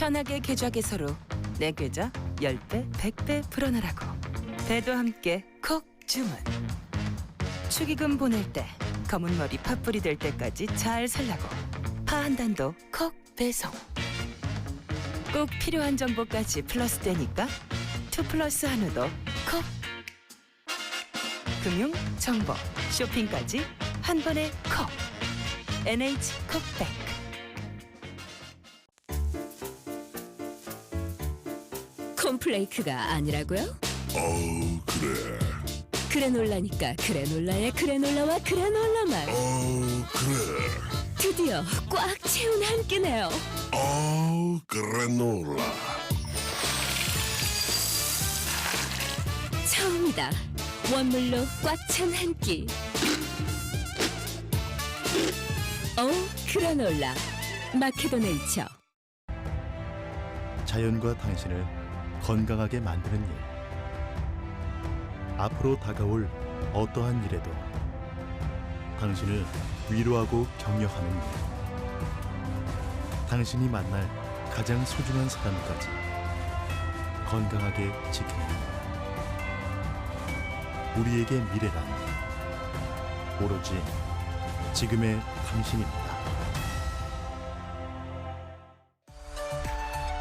편하게 계좌 개설로 내 계좌 10배, 100배 불어넣으라고. 배도 함께 콕 주문. 축의금 보낼 때 검은 머리 팥불이 될 때까지 잘 살라고. 파 한 단도 콕 배송. 꼭 필요한 정보까지 플러스 되니까 2플러스 한우도 콕. 금융, 정보, 쇼핑까지 한 번에 콕. NH콕백. 콤플레이크가 아니라고요? 그래. 그래놀라니까 그래놀라의 그래놀라와 그래놀라만 그래. 드디어 꽉 채운 한 끼네요. 그래놀라. 처음이다. 원물로 꽉 찬 한 끼. 그래놀라 마케도네이처. 자연과 당신을 건강하게 만드는 일. 앞으로 다가올 어떠한 일에도 당신을 위로하고 격려하는 일. 당신이 만날 가장 소중한 사람까지 건강하게 지키는 일. 우리에게 미래란 오로지 지금의 당신입니다.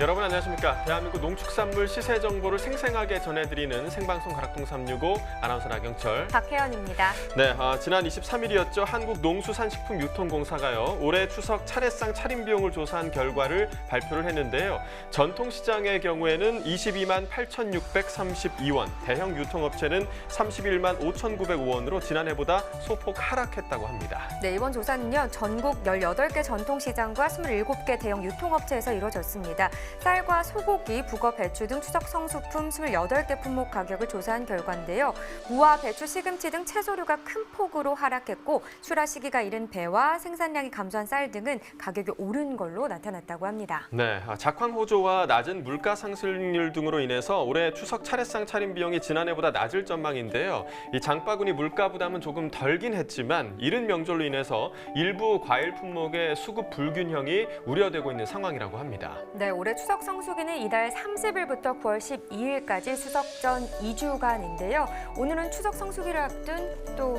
여러분 안녕하십니까. 대한민국 농축산물 시세 정보를 생생하게 전해드리는 생방송 가락동 365 아나운서 나경철, 박혜연입니다. 네, 지난 23일이었죠. 한국농수산식품유통공사가요. 올해 추석 차례상 차림 비용을 조사한 결과를 발표를 했는데요. 전통시장의 경우에는 22만 8,632원, 대형 유통업체는 31만 5,905원으로 지난해보다 소폭 하락했다고 합니다. 네, 이번 조사는요. 전국 18개 전통시장과 27개 대형 유통업체에서 이루어졌습니다. 쌀과 소고기, 북어, 배추 등 추석 성수품 28개 품목 가격을 조사한 결과인데요. 무와 배추, 시금치 등 채소류가 큰 폭으로 하락했고 출하 시기가 이른 배와 생산량이 감소한 쌀 등은 가격이 오른 걸로 나타났다고 합니다. 네, 작황 호조와 낮은 물가 상승률 등으로 인해서 올해 추석 차례상 차림 비용이 지난해보다 낮을 전망인데요. 이 장바구니 물가 부담은 조금 덜긴 했지만 이른 명절로 인해서 일부 과일 품목의 수급 불균형이 우려되고 있는 상황이라고 합니다. 네, 올해 추석 성수기는 이달 30일부터 9월 12일까지 추석 전 2주간인데요. 오늘은 추석 성수기를 앞둔 또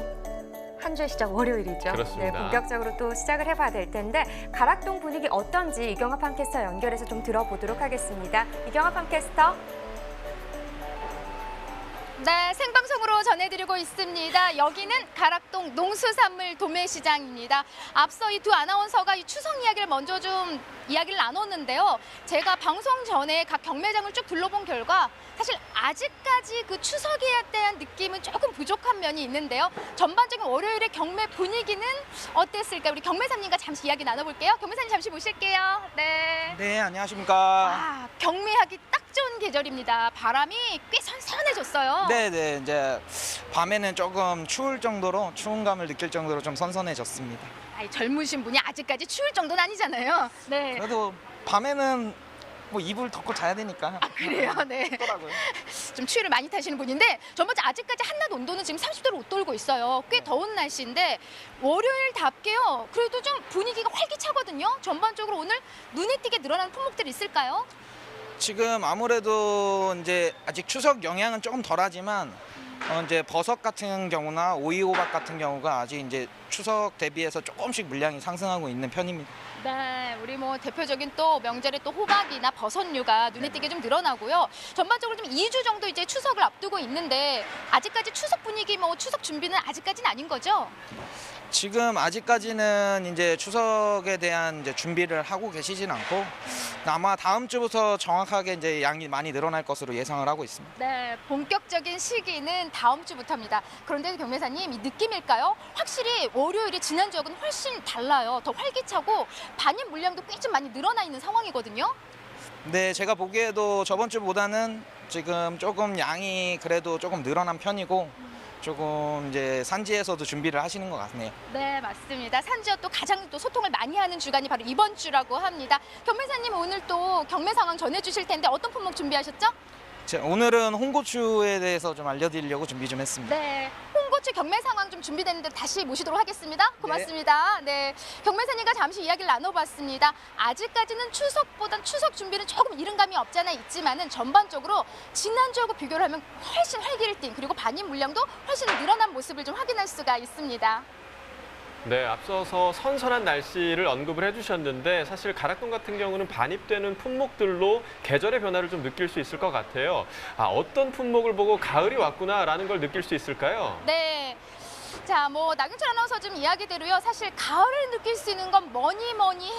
한 주의 시작 월요일이죠. 그렇습니다. 네, 본격적으로 또 시작을 해봐야 될 텐데 가락동 분위기 어떤지 이경합 팜캐스터 연결해서 좀 들어보도록 하겠습니다. 이경합 팜캐스터. 네, 생방송으로 전해드리고 있습니다. 여기는 가락동 농수산물 도매시장입니다. 앞서 이 두 아나운서가 이 추석 이야기를 먼저 좀 이야기를 나눴는데요. 제가 방송 전에 각 경매장을 쭉 둘러본 결과 사실 아직까지 그 추석에 대한 느낌은 조금 부족한 면이 있는데요. 전반적인 월요일의 경매 분위기는 어땠을까요? 우리 경매사님과 잠시 이야기 나눠볼게요. 경매사님 잠시 모실게요. 네. 네, 안녕하십니까. 아, 경매하기 딱 좋은 계절입니다. 바람이 꽤 선선해졌어요. 네, 이제 밤에는 조금 추울 정도로 추운 감을 느낄 정도로 좀 선선해졌습니다. 아이, 젊으신 분이 아직까지 추울 정도는 아니잖아요. 네. 그래도 밤에는 뭐 이불 덮고 자야 되니까. 아, 그래요? 네. 더라고요. 좀 추위를 많이 타시는 분인데 전반적 아직까지 한낮 온도는 지금 30도를 못 돌고 있어요. 꽤 더운 날씨인데 월요일답게요. 그래도 좀 분위기가 활기차거든요. 전반적으로 오늘 눈에 띄게 늘어나는 품목들이 있을까요? 지금 아무래도 이제 아직 추석 영향은 조금 덜하지만 이제 버섯 같은 경우나 오이호박 같은 경우가 아직 이제 추석 대비해서 조금씩 물량이 상승하고 있는 편입니다. 네, 우리 뭐 대표적인 또 명절에 또 호박이나 버섯류가 눈에 띄게 좀 늘어나고요. 전반적으로 좀 2주 정도 이제 추석을 앞두고 있는데 아직까지 추석 분위기 뭐 추석 준비는 아직까지는 아닌 거죠? 지금 아직까지는 이제 추석에 대한 이제 준비를 하고 계시진 않고 아마 다음 주부터 정확하게 이제 양이 많이 늘어날 것으로 예상을 하고 있습니다. 네, 본격적인 시기는 다음 주부터입니다. 그런데 경매사님, 이 느낌일까요? 확실히 월요일이 지난주하고는 훨씬 달라요. 더 활기차고 반입 물량도 꽤 좀 많이 늘어나 있는 상황이거든요. 네, 제가 보기에도 저번 주보다는 지금 조금 양이 그래도 조금 늘어난 편이고 조금 이제 산지에서도 준비를 하시는 것 같네요. 네, 맞습니다. 산지와 또 가장 또 소통을 많이 하는 주간이 바로 이번 주라고 합니다. 경매사님 오늘 또 경매 상황 전해주실 텐데 어떤 품목 준비하셨죠? 오늘은 홍고추에 대해서 좀 알려드리려고 준비 좀 했습니다. 네, 홍고추 선수촌 경매 상황 좀 준비됐는데 다시 모시도록 하겠습니다. 고맙습니다. 네, 경매사님과 잠시 이야기를 나눠봤습니다. 아직까지는 추석 준비는 조금 이른 감이 없지 않아 있지만은 전반적으로 지난주하고 비교를 하면 훨씬 활기를 띈 그리고 반입 물량도 훨씬 늘어난 모습을 좀 확인할 수가 있습니다. 네, 앞서서 선선한 날씨를 언급을 해주셨는데 사실 가락동 같은 경우는 반입되는 품목들로 계절의 변화를 좀 느낄 수 있을 것 같아요. 어떤 품목을 보고 가을이 왔구나라는 걸 느낄 수 있을까요? 네. 자, 나경철 아나운서 좀 이야기대로요. 사실 가을을 느낄 수 있는 건 뭐니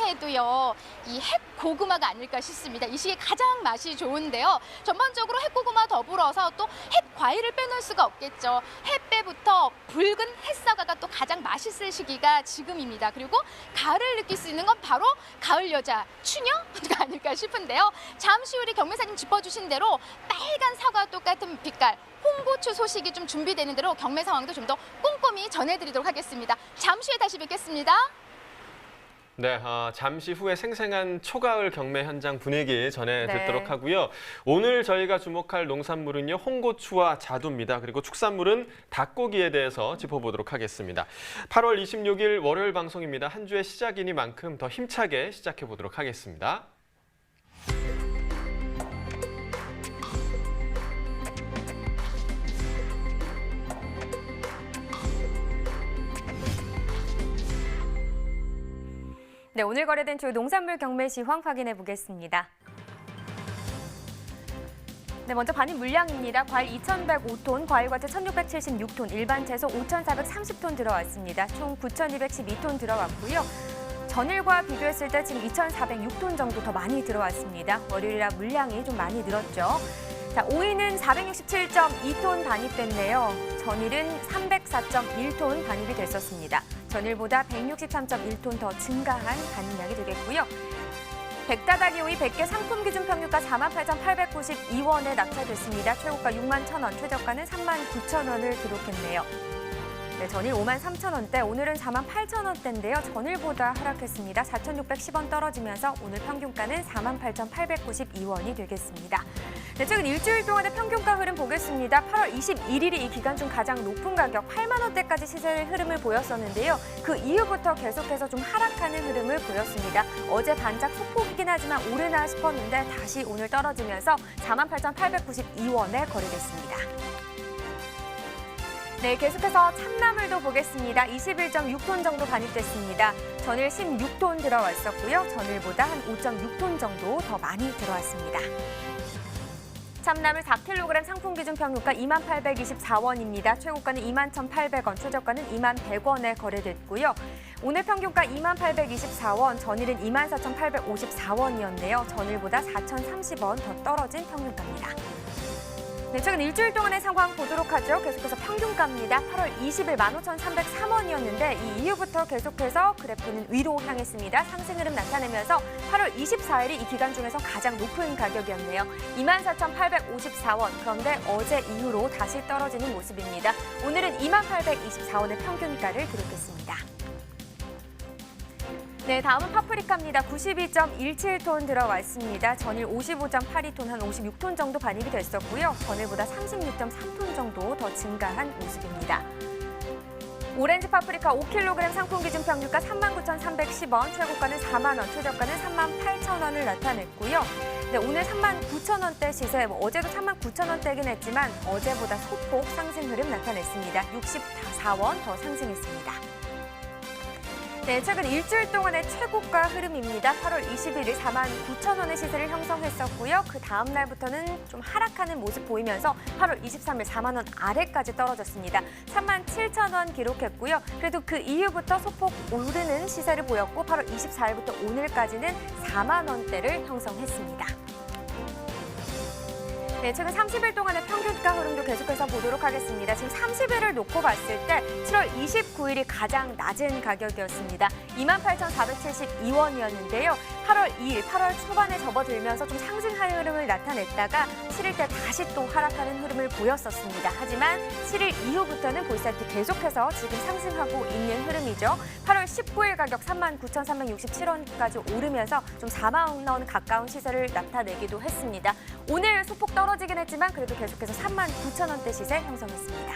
해도요. 이 햇고구마가 아닐까 싶습니다. 이 시기에 가장 맛이 좋은데요. 전반적으로 햇고구마 더불어서 또 햇과일을 빼놓을 수가 없겠죠. 햇배부터 붉은 햇사과가 또 가장 맛있을 시기가 지금입니다. 그리고 가을을 느낄 수 있는 건 바로 가을 여자 추녀가 아닐까 싶은데요. 잠시 후 우리 경매사님 짚어주신 대로 빨간 사과와 똑같은 빛깔 홍고추 소식이 좀 준비되는 대로 경매 상황도 좀 더 꼼꼼히 전해드리도록 하겠습니다. 잠시 후에 다시 뵙겠습니다. 네, 잠시 후에 생생한 초가을 경매 현장 분위기 전해 듣도록 네. 하고요. 오늘 저희가 주목할 농산물은요, 홍고추와 자두입니다. 그리고 축산물은 닭고기에 대해서 짚어보도록 하겠습니다. 8월 26일 월요일 방송입니다. 한 주의 시작이니만큼 더 힘차게 시작해보도록 하겠습니다. 네, 오늘 거래된 주요 농산물 경매 시황 확인해 보겠습니다. 네, 먼저 반입 물량입니다. 과일 2,105톤, 과일과채 1,676톤, 일반 채소 5,430톤 들어왔습니다. 총 9,212톤 들어왔고요. 전일과 비교했을 때 지금 2,406톤 정도 더 많이 들어왔습니다. 월요일이라 물량이 좀 많이 늘었죠. 자, 오이는 467.2톤 반입됐네요. 전일은 304.1톤 반입이 됐었습니다. 전일보다 163.1톤 더 증가한 반입량이 되겠고요. 백다다리 오이 100개 상품 기준 평균가 48,892원에 낙찰됐습니다. 최고가 61,000원, 최저가는 39,000원을 기록했네요. 네, 전일 53,000원대, 오늘은 48,000원대인데요. 전일보다 하락했습니다. 4,610원 떨어지면서 오늘 평균가는 48,892원이 되겠습니다. 네, 최근 일주일 동안의 평균가 흐름 보겠습니다. 8월 21일이 이 기간 중 가장 높은 가격 8만 원대까지 시세 흐름을 보였었는데요. 그 이후부터 계속해서 좀 하락하는 흐름을 보였습니다. 어제 반짝 소폭이긴 하지만 오르나 싶었는데 다시 오늘 떨어지면서 48,892원에 거래됐습니다. 네, 계속해서 참나물도 보겠습니다. 21.6톤 정도 반입됐습니다. 전일 16톤 들어왔었고요. 전일보다 한 5.6톤 정도 더 많이 들어왔습니다. 참나물 4kg 상품 기준 평균가 28,24원입니다. 최고가는 21,800원, 최저가는 21,100원에 거래됐고요. 오늘 평균가 28,24원, 전일은 24,854원이었네요. 전일보다 4,030원 더 떨어진 평균가입니다. 네, 최근 일주일 동안의 상황 보도록 하죠. 계속해서 평균가입니다. 8월 20일 15,303원이었는데 이 이후부터 계속해서 그래프는 위로 향했습니다. 상승 흐름 나타내면서 8월 24일이 이 기간 중에서 가장 높은 가격이었네요. 24,854원. 그런데 어제 이후로 다시 떨어지는 모습입니다. 오늘은 28,24원의 평균가를 기록했습니다. 네, 다음은 파프리카입니다. 92.17톤 들어왔습니다. 전일 55.82톤, 한 56톤 정도 반입이 됐었고요. 전일보다 36.3톤 정도 더 증가한 모습입니다. 오렌지 파프리카 5kg 상품 기준 평균가 39,310원, 최고가는 4만 원, 최저가는 38,000원을 나타냈고요. 네, 오늘 39,000원대 시세, 어제도 39,000원대긴 했지만 어제보다 소폭 상승 흐름 나타냈습니다. 64원 더 상승했습니다. 네, 최근 일주일 동안의 최고가 흐름입니다. 8월 21일 49,000원의 시세를 형성했었고요. 그 다음 날부터는 좀 하락하는 모습 보이면서 8월 23일 4만 원 아래까지 떨어졌습니다. 37,000원 기록했고요. 그래도 그 이후부터 소폭 오르는 시세를 보였고 8월 24일부터 오늘까지는 4만 원대를 형성했습니다. 네, 최근 30일 동안의 평균가 흐름도 계속해서 보도록 하겠습니다. 지금 30일을 놓고 봤을 때 7월 29일이 가장 낮은 가격이었습니다. 28,472원이었는데요. 8월 2일, 8월 초반에 접어들면서 좀 상승하는 흐름을 나타냈다가 7일 때 다시 또 하락하는 흐름을 보였었습니다. 하지만 7일 이후부터는 보시다시피 계속해서 지금 상승하고 있는 흐름이죠. 8월 19일 가격 39,367원까지 오르면서 좀 4만 원 가까운 시세를 나타내기도 했습니다. 오늘 소폭 떨어지긴 했지만 그래도 계속해서 39,000원대 시세 형성했습니다.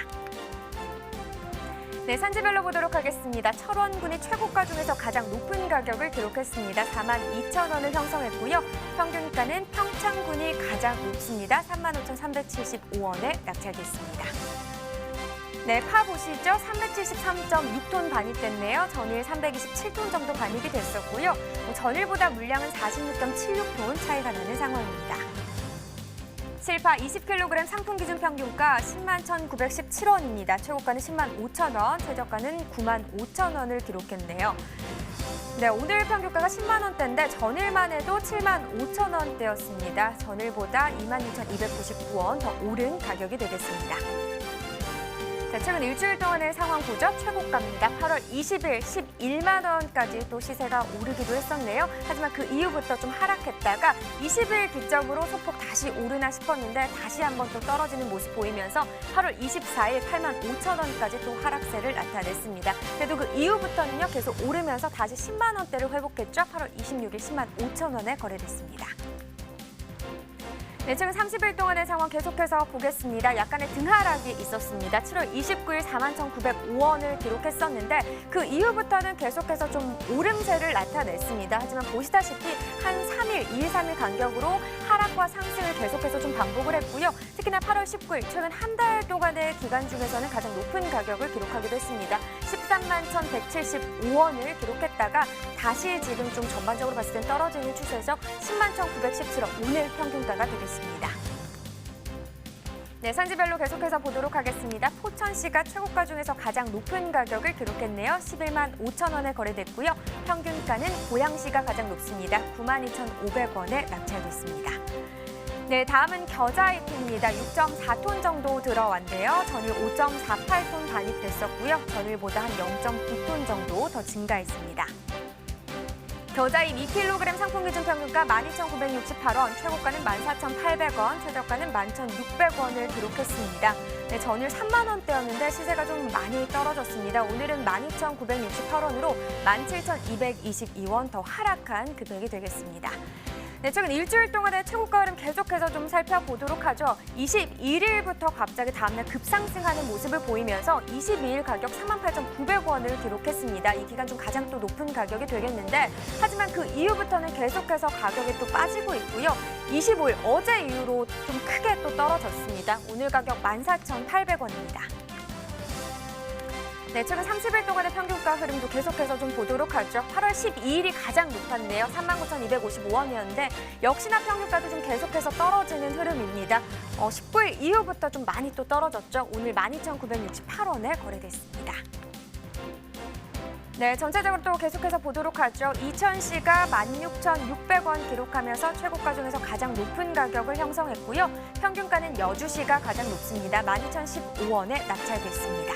네, 산지별로 보도록 하겠습니다. 철원군이 최고가 중에서 가장 높은 가격을 기록했습니다. 42,000원을 형성했고요. 평균가는 평창군이 가장 높습니다. 35,375원에 낙찰됐습니다. 네, 파 보시죠. 373.6톤 반입됐네요. 전일 327톤 정도 반입이 됐었고요. 전일보다 물량은 46.76톤 차이가 나는 상황입니다. 실파 20kg 상품 기준 평균가 10만 1,917원입니다. 최고가는 10만 5천 원, 최저가는 9만 5천 원을 기록했네요. 네, 오늘 평균가가 10만 원대인데 전일만 해도 7만 5천 원대였습니다. 전일보다 26,299원 더 오른 가격이 되겠습니다. 자, 최근 일주일 동안의 상황 보죠. 최고가입니다. 8월 20일 11만 원까지 또 시세가 오르기도 했었네요. 하지만 그 이후부터 좀 하락했다가 20일 기점으로 소폭 다시 오르나 싶었는데 다시 한번 또 떨어지는 모습 보이면서 8월 24일 8만 5천 원까지 또 하락세를 나타냈습니다. 그래도 그 이후부터는요 계속 오르면서 다시 10만 원대를 회복했죠. 8월 26일 10만 5천 원에 거래됐습니다. 네, 최근 30일 동안의 상황 계속해서 보겠습니다. 약간의 등하락이 있었습니다. 7월 29일 41,905원을 기록했었는데 그 이후부터는 계속해서 좀 오름세를 나타냈습니다. 하지만 보시다시피 한 3일, 2일, 3일 간격으로 하락과 상승을 계속해서 좀 반복을 했고요. 특히나 8월 19일, 최근 한 달 동안의 기간 중에서는 가장 높은 가격을 기록하기도 했습니다. 13만 1,175원을 기록했다가 다시 지금 좀 전반적으로 봤을 땐 떨어지는 추세에서 10만 1,917원, 오늘 평균가가 되겠습니다. 네, 산지별로 계속해서 보도록 하겠습니다. 포천시가 최고가 중에서 가장 높은 가격을 기록했네요. 11만 5천 원에 거래됐고요. 평균가는 고양시가 가장 높습니다. 92,500원에 낙찰됐습니다. 네, 다음은 겨자잎입니다. 6.4톤 정도 들어왔는데요. 전일 5.48톤 반입됐었고요. 전일보다 한 0.9톤 정도 더 증가했습니다. 겨자잎 2kg 상품 기준 평균가 12,968원, 최고가는 14,800원, 최저가는 11,600원을 기록했습니다. 네, 전일 3만 원대였는데 시세가 좀 많이 떨어졌습니다. 오늘은 12,968원으로 17,222원 더 하락한 금액이 되겠습니다. 네, 최근 일주일 동안의 최고가 흐름 계속해서 좀 살펴보도록 하죠. 21일부터 갑자기 다음날 급상승하는 모습을 보이면서 22일 가격 38,900원을 기록했습니다. 이 기간 중 가장 또 높은 가격이 되겠는데 하지만 그 이후부터는 계속해서 가격이 또 빠지고 있고요. 25일 어제 이후로 좀 크게 또 떨어졌습니다. 오늘 가격 14,800원입니다. 네, 최근 30일 동안의 평균가 흐름도 계속해서 좀 보도록 하죠. 8월 12일이 가장 높았네요. 39,255원이었는데 역시나 평균가도 좀 계속해서 떨어지는 흐름입니다. 19일 이후부터 좀 많이 또 떨어졌죠. 오늘 12,968원에 거래됐습니다. 네, 전체적으로 또 계속해서 보도록 하죠. 이천시가 16,600원 기록하면서 최고가 중에서 가장 높은 가격을 형성했고요. 평균가는 여주시가 가장 높습니다. 12,015원에 낙찰됐습니다.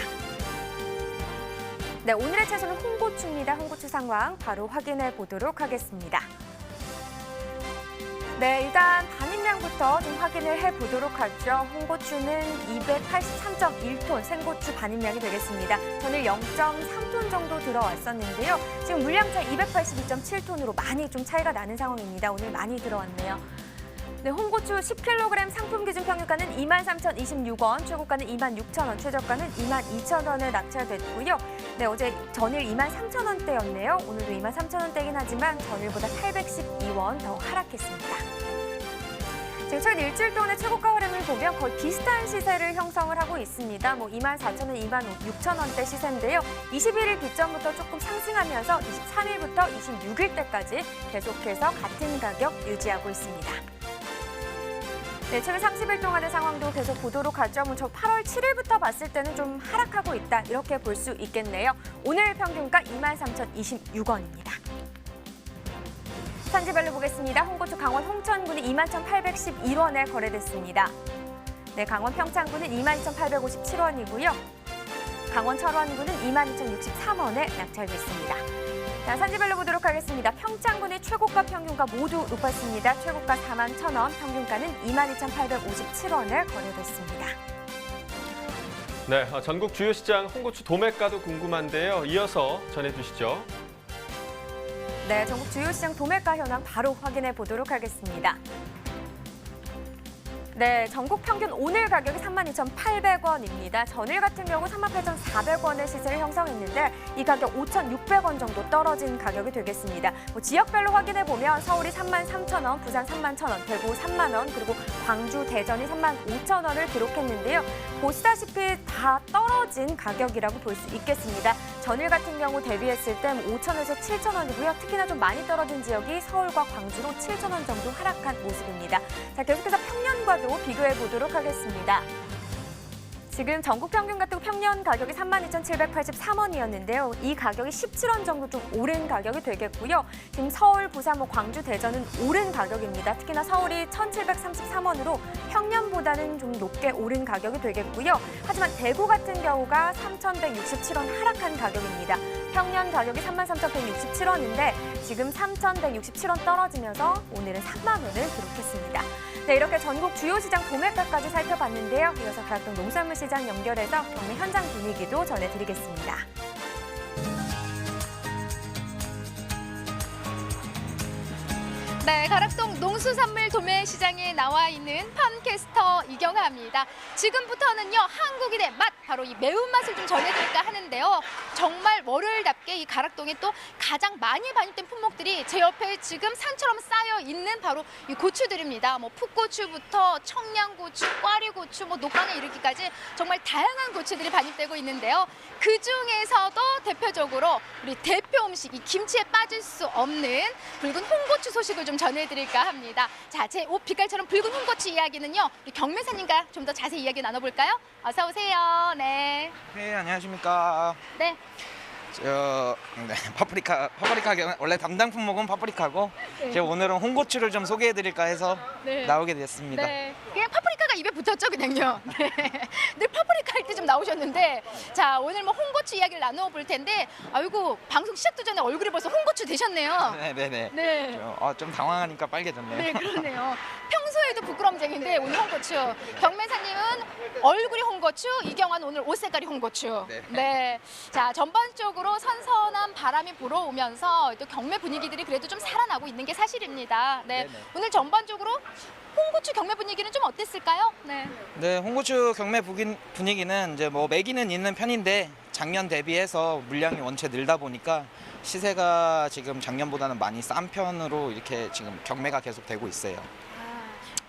네, 오늘의 채소는 홍고추입니다. 홍고추 상황 바로 확인해 보도록 하겠습니다. 네, 일단 반입량부터 좀 확인을 해보도록 하죠. 홍고추는 283.1톤 생고추 반입량이 되겠습니다. 전일 0.3톤 정도 들어왔었는데요. 지금 물량차 282.7톤으로 많이 좀 차이가 나는 상황입니다. 오늘 많이 들어왔네요. 네, 홍고추 10kg 상품 기준 평균가는 23,026원, 최고가는 26,000원, 최저가는 22,000원에 낙찰됐고요. 네, 어제 전일 23,000원대였네요. 오늘도 23,000원대긴 하지만 전일보다 812원 더 하락했습니다. 지금 최근 일주일 동안의 최고가 흐름을 보면 거의 비슷한 시세를 형성을 하고 있습니다. 24,000원, 26,000원대 시세인데요. 21일 기점부터 조금 상승하면서 23일부터 26일대까지 계속해서 같은 가격 유지하고 있습니다. 네, 최근 30일 동안의 상황도 계속 보도록 하죠. 저 8월 7일부터 봤을 때는 좀 하락하고 있다, 이렇게 볼 수 있겠네요. 오늘 평균가 23,026원입니다. 산지별로 보겠습니다. 홍고추 강원 홍천군이 21,811원에 거래됐습니다. 네, 강원 평창군은 22,857원이고요. 강원 철원군은 22,063원에 낙찰됐습니다. 자, 산지별로 보도록 하겠습니다. 평창군의 최고가 평균가 모두 높았습니다. 최고가 41,000원, 평균가는 22,857원에 거래됐습니다. 네, 전국 주요 시장 홍고추 도매가도 궁금한데요. 이어서 전해주시죠. 네, 전국 주요 시장 도매가 현황 바로 확인해 보도록 하겠습니다. 네, 전국 평균 오늘 가격이 32,800원입니다. 전일 같은 경우 38,400원의 시세를 형성했는데 이 가격 5,600원 정도 떨어진 가격이 되겠습니다. 지역별로 확인해 보면 서울이 33,000원, 부산 31,000원, 대구 3만 원, 그리고 광주, 대전이 35,000원을 기록했는데요. 보시다시피 다 떨어진 가격이라고 볼 수 있겠습니다. 전일 같은 경우 대비했을 때 5,000원에서 7,000원이고요. 특히나 좀 많이 떨어진 지역이 서울과 광주로 7,000원 정도 하락한 모습입니다. 자, 계속해서 평년과도 비교해 보도록 하겠습니다. 지금 전국 평균 같은 평년 가격이 32,783원이었는데요. 이 가격이 17원 정도 좀 오른 가격이 되겠고요. 지금 서울, 부산, 광주, 대전은 오른 가격입니다. 특히나 서울이 1,733원으로 평년보다는 좀 높게 오른 가격이 되겠고요. 하지만 대구 같은 경우가 3,167원 하락한 가격입니다. 평년 가격이 33,167원인데 지금 3,167원 떨어지면서 오늘은 3만 원을 기록했습니다. 네, 이렇게 전국 주요 시장 도매가까지 살펴봤는데요. 이어서 가락동 농수산물 시장 연결해서 경매 현장 분위기도 전해드리겠습니다. 네, 가락동 농수산물 도매시장에 나와 있는 팜캐스터 이경아입니다. 지금부터는요, 한국인의 맛, 바로 이 매운맛을 좀 전해드릴까 하는데요. 정말 월요일답게 이 가락동에 또 가장 많이 반입된 품목들이 제 옆에 지금 산처럼 쌓여 있는 바로 이 고추들입니다. 뭐 풋고추부터 청양고추, 꽈리고추, 뭐 녹강에 이르기까지 정말 다양한 고추들이 반입되고 있는데요. 그 중에서도 대표적으로 우리 대표 음식, 이 김치에 빠질 수 없는 붉은 홍고추 소식을 좀 전해드릴까 합니다. 자, 제 옷 빛깔처럼 붉은 홍고추 이야기는요, 우리 경매사님과 좀 더 자세히 이야기 나눠볼까요? 어서 오세요. 네. 네, 안녕하십니까. 네. 파프리카 원래 담당 품목은 파프리카고 네. 제가 오늘은 홍고추를 좀 소개해드릴까 해서 네. 나오게 됐습니다. 네. 그냥 파프리카가 입에 붙었죠, 그냥요. 네. 늘 파프리카 할 때 좀 나오셨는데, 자, 오늘 뭐 홍고추 이야기를 나누어 볼 텐데, 아이고, 방송 시작도 전에 얼굴이 벌써 홍고추 되셨네요. 네네네. 네. 좀 당황하니까 빨개졌네요. 네, 그러네요. 평소에도 부끄럼쟁인데 오늘 홍고추. 경매사님은 얼굴이 홍고추, 이경아는 오늘 옷 색깔이 홍고추. 네. 네. 자, 전반적으로 선선한 바람이 불어오면서 또 경매 분위기들이 그래도 좀 살아나고 있는 게 사실입니다. 네. 네네. 오늘 전반적으로 홍고추 경매 분위기는 좀 어땠을까요? 네. 네, 홍고추 경매 분위기는 이제 뭐 매기는 있는 편인데 작년 대비해서 물량이 원체 늘다 보니까 시세가 지금 작년보다는 많이 싼 편으로 이렇게 지금 경매가 계속 되고 있어요.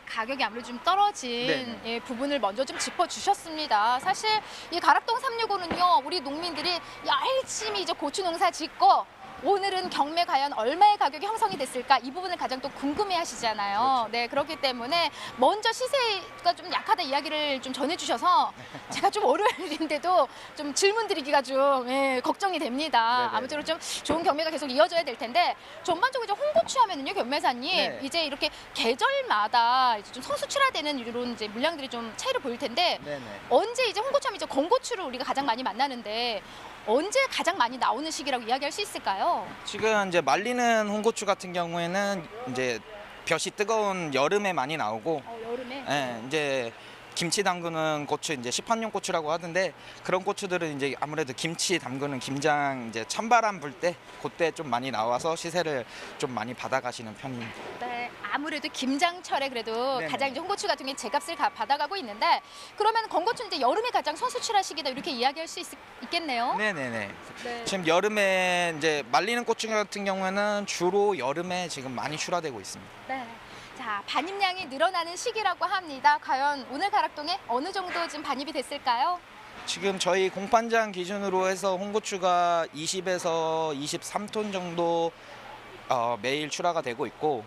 가격이 아무래도 좀 떨어진 네네. 예, 부분을 먼저 좀 짚어주셨습니다. 사실 이 가락동 365는요, 우리 농민들이 열심히 이제 고추 농사 짓고 오늘은 경매 과연 얼마의 가격이 형성이 됐을까, 이 부분을 가장 또 궁금해하시잖아요. 그렇죠. 네, 그렇기 때문에 먼저 시세가 좀 약하다 이야기를 좀 전해주셔서 제가 좀 월요일인데도 좀 질문 드리기가 좀 걱정이 됩니다. 네네. 아무쪼록 좀 좋은 경매가 계속 이어져야 될 텐데, 전반적으로 이제 홍고추 하면은요, 경매사님, 네. 이제 이렇게 계절마다 이제 좀 성수출하되는 이런 이제 물량들이 좀 차이를 보일 텐데, 네네. 언제 이제 홍고추 하면 이제 건고추를 우리가 가장 많이 만나는데 언제 가장 많이 나오는 시기라고 이야기할 수 있을까요? 지금 이제 말리는 홍고추 같은 경우에는 이제 볕이 뜨거운 여름에 많이 나오고, 여름에. 예, 이제 김치 담그는 고추, 이제 시판용 고추라고 하던데 그런 고추들은 이제 아무래도 김치 담그는 김장 이제 찬바람 불 때 그때 좀 많이 나와서 시세를 좀 많이 받아가시는 편입니다. 네, 아무래도 김장철에 그래도 네네. 가장 이제 홍고추 같은 게 제값을 받아가고 있는데, 그러면 건고추는 이제 여름에 가장 선수출하 시기다 이렇게 이야기할 수 있겠네요. 네네네. 네. 지금 여름에 이제 말리는 고추 같은 경우에는 주로 여름에 지금 많이 출하되고 있습니다. 네. 자, 반입량이 늘어나는 시기라고 합니다. 과연 오늘 가락동에 어느 정도 지금 반입이 됐을까요? 지금 저희 공판장 기준으로 해서 홍고추가 20에서 23톤 정도 매일 출하가 되고 있고,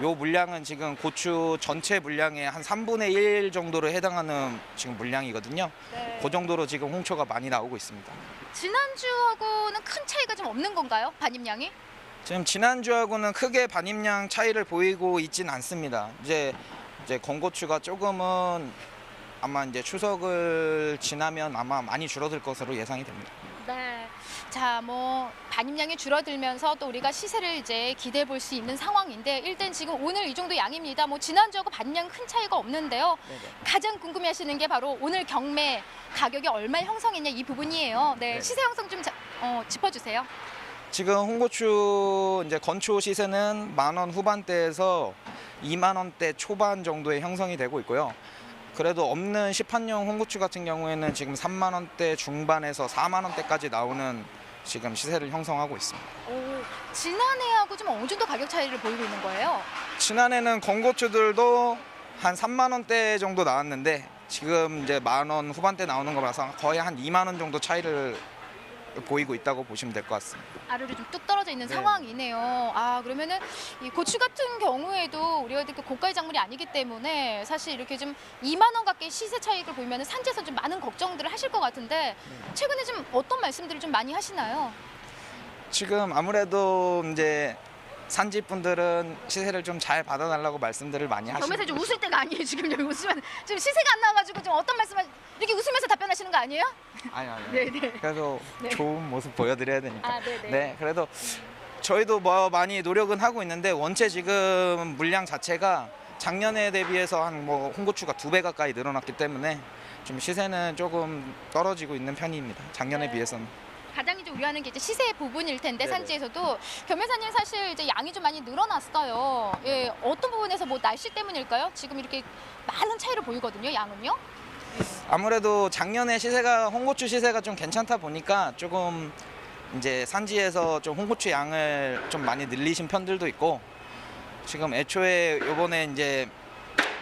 요 물량은 지금 고추 전체 물량의 한 3분의 1 정도로 해당하는 지금 물량이거든요. 네. 그 정도로 지금 홍초가 많이 나오고 있습니다. 지난주하고는 큰 차이가 좀 없는 건가요? 반입량이? 지금 지난주하고는 크게 반입량 차이를 보이고 있진 않습니다. 이제 건고추가 조금은 아마 이제 추석을 지나면 아마 많이 줄어들 것으로 예상이 됩니다. 네. 자, 뭐 반입량이 줄어들면서 또 우리가 시세를 이제 기대해 볼 수 있는 상황인데, 일단 지금 오늘 이 정도 양입니다. 뭐 지난주하고 반입량 큰 차이가 없는데요. 네네. 가장 궁금해하시는 게 바로 오늘 경매 가격이 얼마 형성했냐 이 부분이에요. 네, 네. 시세 형성 좀 짚어주세요. 지금 홍고추 이제 건초 시세는 10,000원 후반대에서 20,000원대 초반 정도에 형성이 되고 있고요. 그래도 없는 시판용 홍고추 같은 경우에는 지금 30,000원대 중반에서 40,000원대까지 나오는 지금 시세를 형성하고 있습니다. 오, 지난해하고 좀 어느 정도 가격 차이를 보이고 있는 거예요? 지난해는 건고추들도 한 30,000원대 정도 나왔는데 지금 이제 10,000원 후반대 나오는 거라서 거의 한 20,000원 정도 차이를 보이고 있다고 보시면 될 것 같습니다. 아래로 좀 뚝 떨어져 있는 네. 상황이네요. 아, 그러면은 이 고추 같은 경우에도 우리가 이렇게 고가의 작물이 아니기 때문에 사실 이렇게 좀 2만 원 가까이 시세 차익을 보이면은 산지에서 좀 많은 걱정들을 하실 것 같은데 최근에 좀 어떤 말씀들을 좀 많이 하시나요? 지금 아무래도 이제 산지 분들은 시세를 좀 잘 받아달라고 말씀들을 많이 하시고 겸해서 좀 웃을 때가 아니에요. 지금 여기 웃으면 지금 시세가 안 나와가지고 좀 어떤 말씀을 이렇게 웃으면서 답변하시는 거 아니에요? 아니. 네네. 그래도 네. 좋은 모습 보여드려야 되니까. 아, 네네. 네, 그래도 저희도 뭐 많이 노력은 하고 있는데 원체 지금 물량 자체가 작년에 대비해서 한 뭐 홍고추가 2배 가까이 늘어났기 때문에 좀 시세는 조금 떨어지고 있는 편입니다. 작년에 네. 비해서는. 가장 이제 우려하는 게 이제 시세 부분일 텐데 네네. 산지에서도 겸해사님 사실 이제 양이 좀 많이 늘어났어요. 예, 어떤 부분에서 뭐 날씨 때문일까요? 지금 이렇게 많은 차이를 보이거든요. 양은요? 아무래도 작년에 시세가 홍고추 시세가 좀 괜찮다 보니까 조금 이제 산지에서 좀 홍고추 양을 좀 많이 늘리신 편들도 있고 지금 애초에 요번에 이제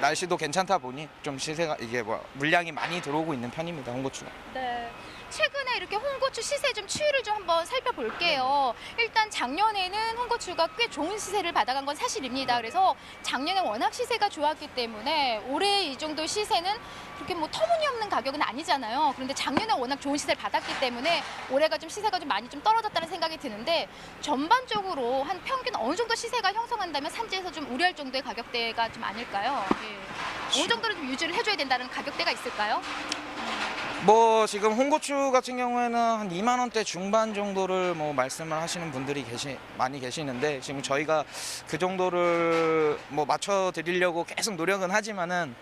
날씨도 괜찮다 보니 좀 시세가 이게 뭐 물량이 많이 들어오고 있는 편입니다. 홍고추가. 네. 최근에 이렇게 홍고추 시세 좀 추이를 좀 한번 살펴볼게요. 일단 작년에는 홍고추가 꽤 좋은 시세를 받아간 건 사실입니다. 그래서 작년에 워낙 시세가 좋았기 때문에 올해 이 정도 시세는 그렇게 뭐 터무니없는 가격은 아니잖아요. 그런데 작년에 워낙 좋은 시세를 받았기 때문에 올해가 좀 시세가 좀 많이 좀 떨어졌다는 생각이 드는데 전반적으로 한 평균 어느 정도 시세가 형성한다면 산지에서 좀 우려할 정도의 가격대가 좀 아닐까요? 예. 어느 정도로 좀 유지를 해줘야 된다는 가격대가 있을까요? 뭐 지금 홍고추 같은 경우에는 한 2만 원대 중반 정도를 뭐 말씀을 하시는 분들이 많이 계시는데 지금 저희가 그 정도를 뭐 맞춰 드리려고 계속 노력은 하지만은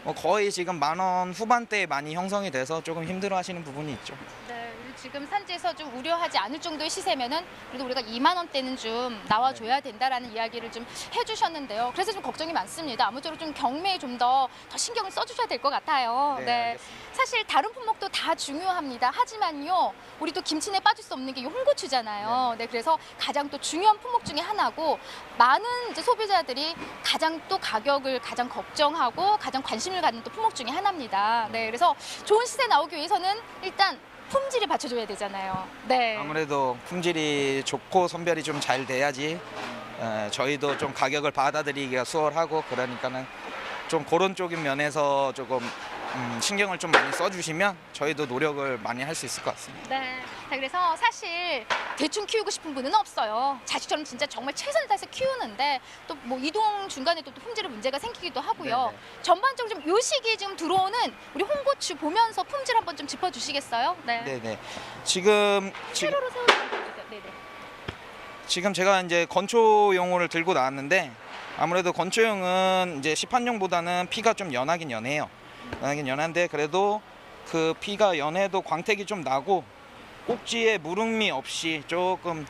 뭐 거의 지금 10,000원 후반대에 많이 형성이 돼서 조금 힘들어 하시는 부분이 있죠. 네, 지금 산지에서 좀 우려하지 않을 정도의 시세면은 그래도 우리가 2만 원대는 좀 나와줘야 된다라는 이야기를 좀 해주셨는데요. 그래서 좀 걱정이 많습니다. 아무쪼록 좀 경매에 좀 더 신경을 써주셔야 될 것 같아요. 네, 사실 다른 품목도 다 중요합니다. 하지만요, 우리 또 김치에 빠질 수 없는 게 이 홍고추잖아요. 네, 그래서 가장 또 중요한 품목 중에 하나고 많은 이제 소비자들이 가장 또 가격을 가장 걱정하고 가장 관심을 갖는 또 품목 중에 하나입니다. 네, 그래서 좋은 시세 나오기 위해서는 일단 품질이 받쳐줘야 되잖아요. 네. 아무래도 품질이 좋고 선별이 좀 잘 돼야지 저희도 좀 가격을 받아들이기가 수월하고 그러니까는 좀 그런 쪽인 면에서 조금 신경을 좀 많이 써주시면 저희도 노력을 많이 할 수 있을 것 같습니다. 네. 자, 그래서 사실 대충 키우고 싶은 분은 없어요. 자식처럼 진짜 정말 최선을 다해서 키우는데 또 뭐 이동 중간에 또 품질에 문제가 생기기도 하고요. 네네. 전반적으로 좀 요 시기에 지금 들어오는 우리 홍고추 보면서 품질 한번 좀 짚어주시겠어요? 네. 네네. 지금 세로로 세워주세요. 네네. 지금 제가 이제 건초용을 들고 나왔는데 아무래도 건초용은 이제 시판용보다는 피가 좀 연하긴 연해요. 연하긴 연한데 그래도 그 피가 연해도 광택이 좀 나고 꼭지에 무름이 없이 조금